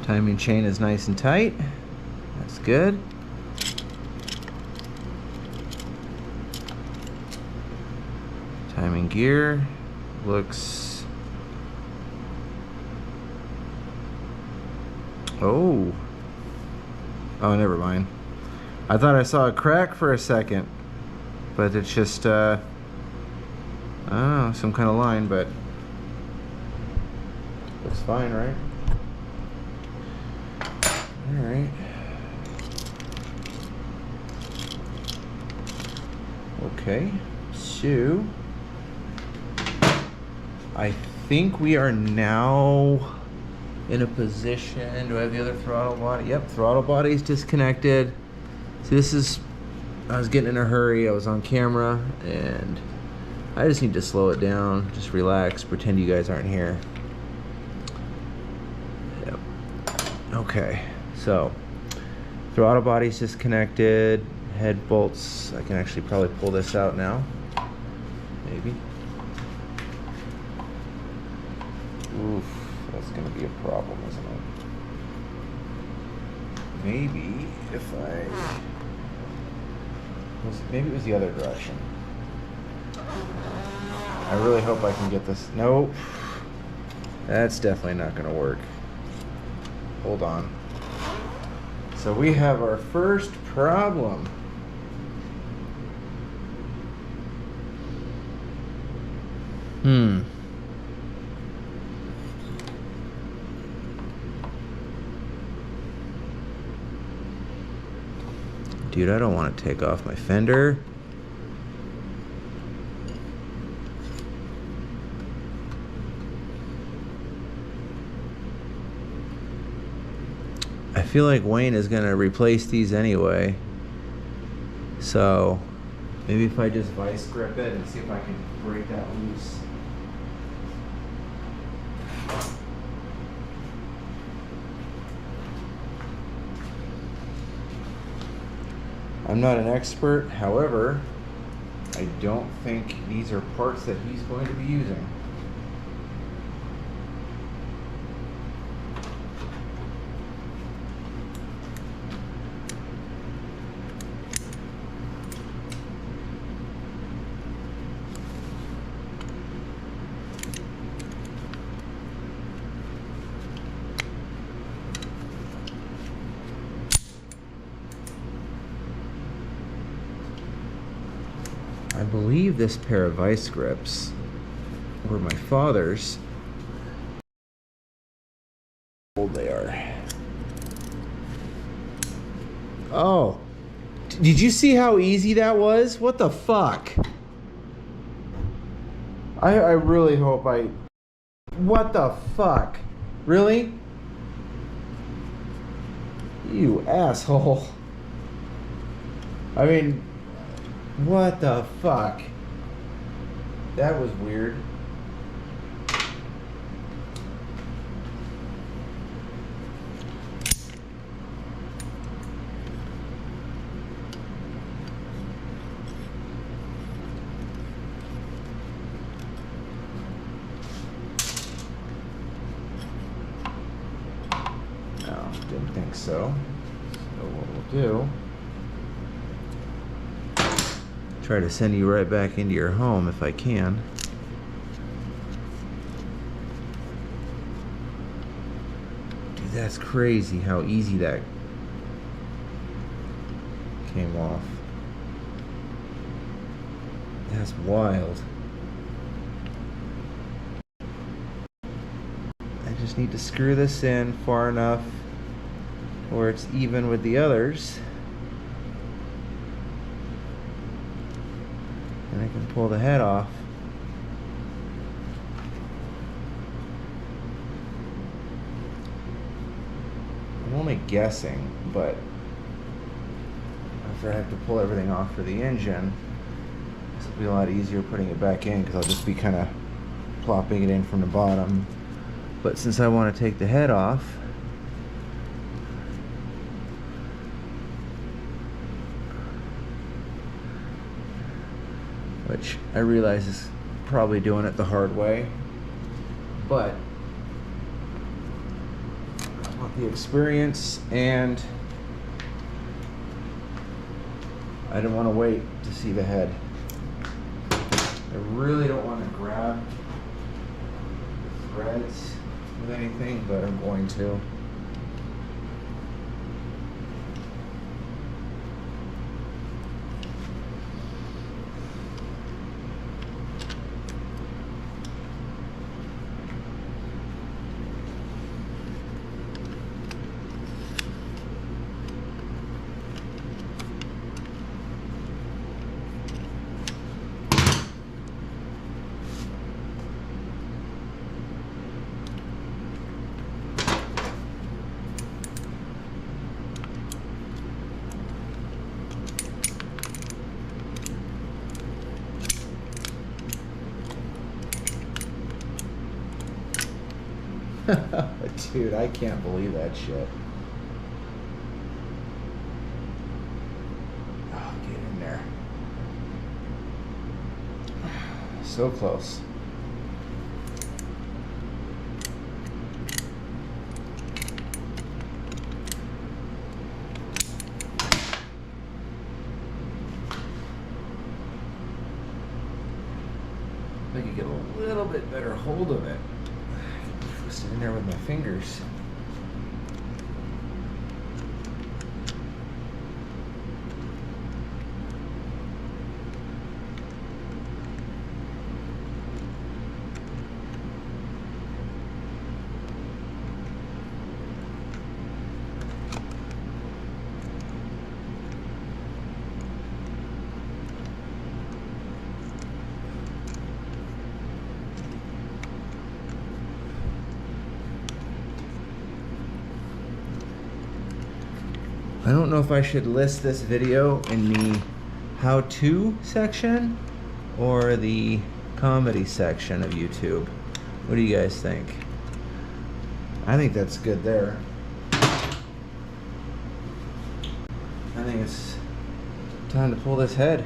Timing chain is nice and tight. That's good. Timing gear looks... Oh, never mind. I thought I saw a crack for a second, but it's just I don't know, some kind of line, but looks fine, right? All right. Okay, so I think we are now in a position. Do I have the other throttle body? Yep, throttle body's disconnected. So this is, I was getting in a hurry, I was on camera, and I just need to slow it down, just relax, pretend you guys aren't here. Yep. Okay, so throttle body's disconnected, head bolts, I can actually probably pull this out now, maybe. Oof, that's gonna be a problem, isn't it? Maybe if maybe it was the other direction. I really hope I can get this. Nope. That's definitely not gonna work. Hold on. So we have our first problem. Dude, I don't want to take off my fender. I feel like Wayne is going to replace these anyway. So maybe if I just vice grip it and see if I can break that loose. I'm not an expert, however, I don't think these are parts that he's going to be using. I believe this pair of vice grips were my father's. How old they are. Oh, did you see how easy that was? What the fuck? I really hope what the fuck? Really? You asshole. I mean, what the fuck? That was weird. No, didn't think so. So what we'll do, try to send you right back into your home if I can. Dude, that's crazy how easy that came off. That's wild. I just need to screw this in far enough where it's even with the others. And I can pull the head off. I'm only guessing, but after I have to pull everything off for the engine, this will be a lot easier putting it back in because I'll just be kind of plopping it in from the bottom. But since I want to take the head off, which I realize is probably doing it the hard way, but I want the experience, and I didn't want to wait to see the head. I really don't want to grab the threads with anything, but I'm going to. Dude, I can't believe that shit. Oh, get in there. So close. I could get a little bit better hold of it. Twist it in there with my fingers. I don't know if I should list this video in the how-to section or the comedy section of YouTube. What do you guys think? I think that's good there. I think it's Time to pull this head.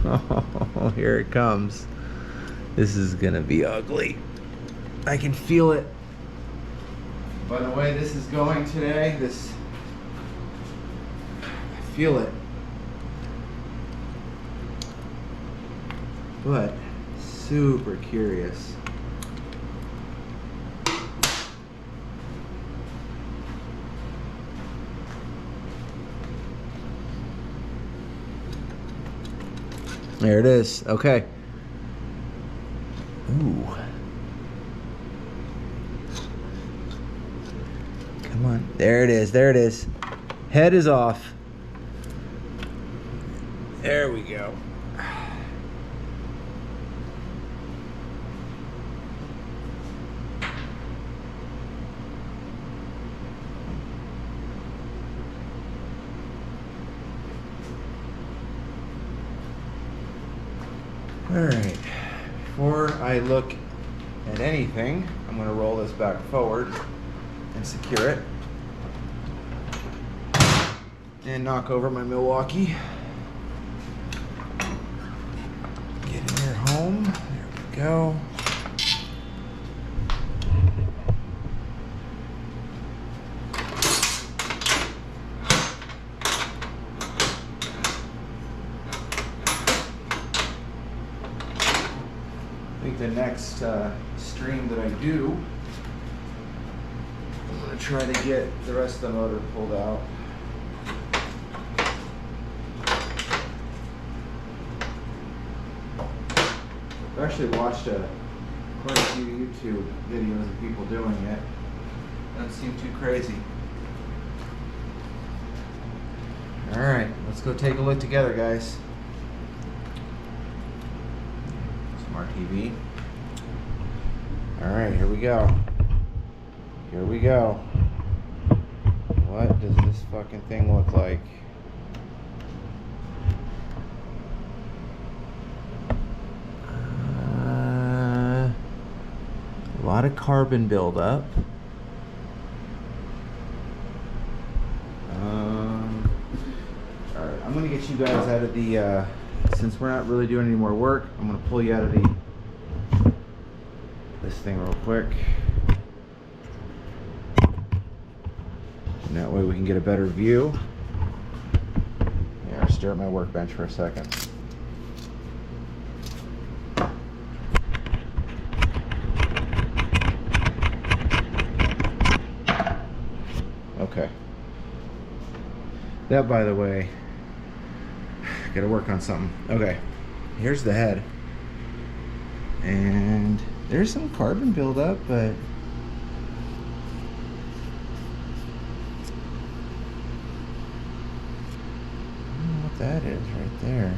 Oh, here it comes. This is gonna be ugly. I can feel it. By the way this is going today, I feel it. But super curious. There it is. Okay. Ooh. Come on. There it is. There it is. Head is off. There we go. Alright, before I look at anything, I'm going to roll this back forward and secure it. And knock over my Milwaukee. Get in here home. There we go. I think the next stream that I do, I'm going to try to get the rest of the motor pulled out. I've actually watched quite a few YouTube videos of people doing it. Doesn't seem too crazy. Alright, let's go take a look together, guys. Smart TV. Alright, here we go. Here we go. What does this fucking thing look like? A lot of carbon buildup. Alright, I'm gonna get you guys out of the since we're not really doing any more work, I'm gonna pull you out of this thing real quick. And that way we can get a better view. Yeah, I'll stare at my workbench for a second. Okay. That, by the way, gotta work on something. Okay, here's the head. And there's some carbon buildup, but I don't know what that is right there.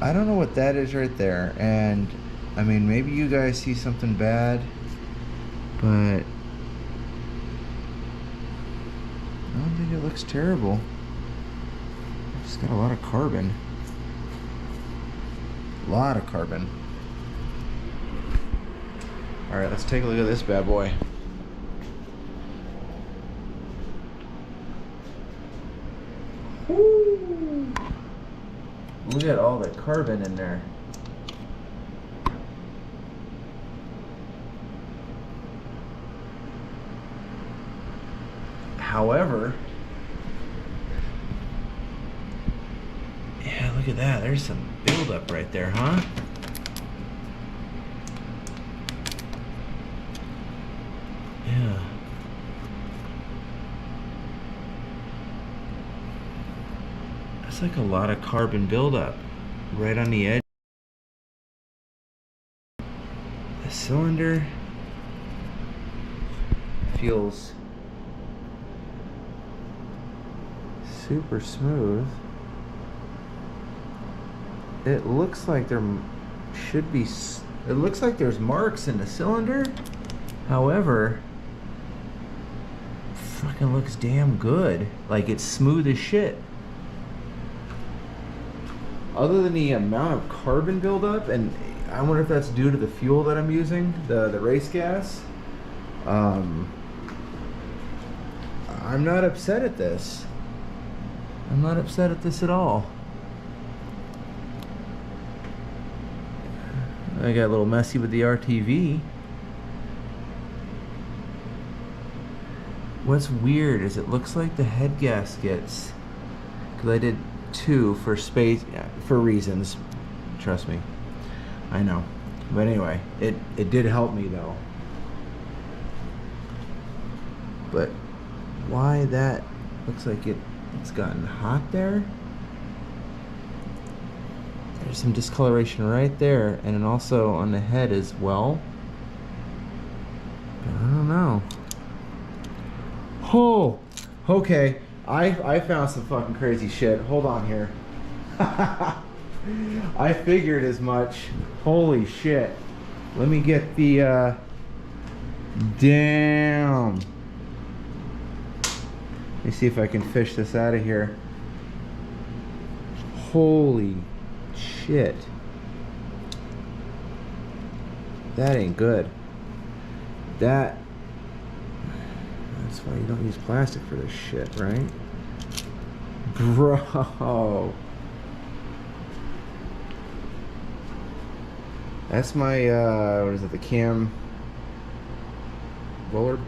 I don't know what that is right there, and I mean, maybe you guys see something bad, but I don't think it looks terrible. It's got a lot of carbon. A lot of carbon. Alright, let's take a look at this bad boy. Woo! Look at all the carbon in there. However, yeah, look at that. There's some buildup right there, huh? Yeah. That's like a lot of carbon buildup right on the edge. The cylinder feels super smooth. It looks like there should be, it looks like there's marks in the cylinder. However, fucking looks damn good. Like, it's smooth as shit. Other than the amount of carbon buildup, and I wonder if that's due to the fuel that I'm using, the race gas. I'm not upset at this. I'm not upset at this at all. I got a little messy with the RTV. What's weird is it looks like the head gaskets, because I did 2 for space, for reasons, trust me, I know, but anyway, it did help me though. But why that looks like it's gotten hot there? There's some discoloration right there, and then also on the head as well. But I don't know. Oh, okay. I found some fucking crazy shit. Hold on here. I figured as much. Holy shit. Let me get the damn. Let me see if I can fish this out of here. Holy shit. That ain't good. That's why you don't use plastic for this shit, right? Bro. That's my, what is it, the cam roller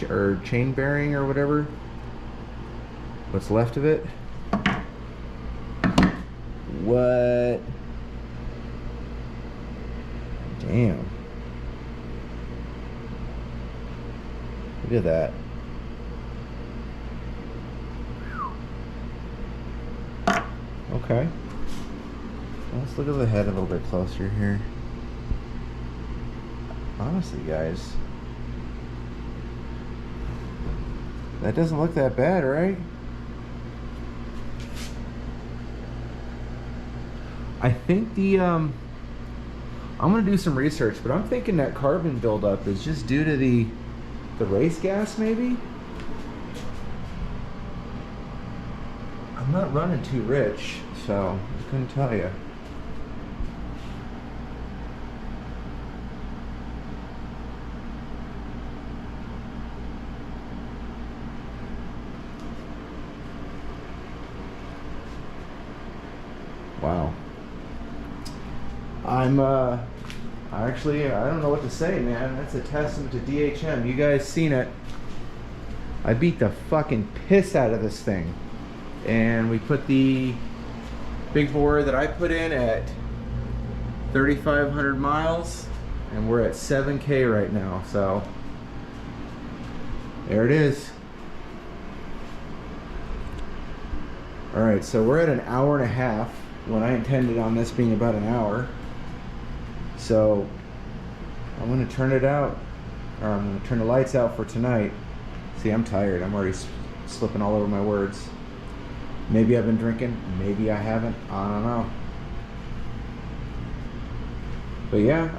or chain bearing or whatever. What's left of it. What? Damn. Look at that. Okay. Let's look at the head a little bit closer here. Honestly, guys, that doesn't look that bad, right? I think the I'm gonna do some research, but I'm thinking that carbon buildup is just due to the race gas, maybe. I'm not running too rich, so I couldn't tell you. Wow. I don't know what to say, man. That's a testament to DHM. You guys seen it. I beat the fucking piss out of this thing. And we put the big bore that I put in at 3,500 miles, and we're at 7K right now, so there it is. Alright, so we're at an hour and a half when I intended on this being about an hour. So I'm going to turn it out, or I'm going to turn the lights out for tonight. See, I'm tired. I'm already slipping all over my words. Maybe I've been drinking, maybe I haven't, I don't know. But yeah,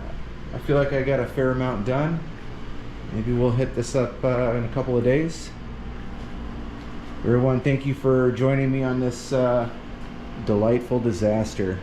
I feel like I got a fair amount done. Maybe we'll hit this up in a couple of days. Everyone, thank you for joining me on this delightful disaster.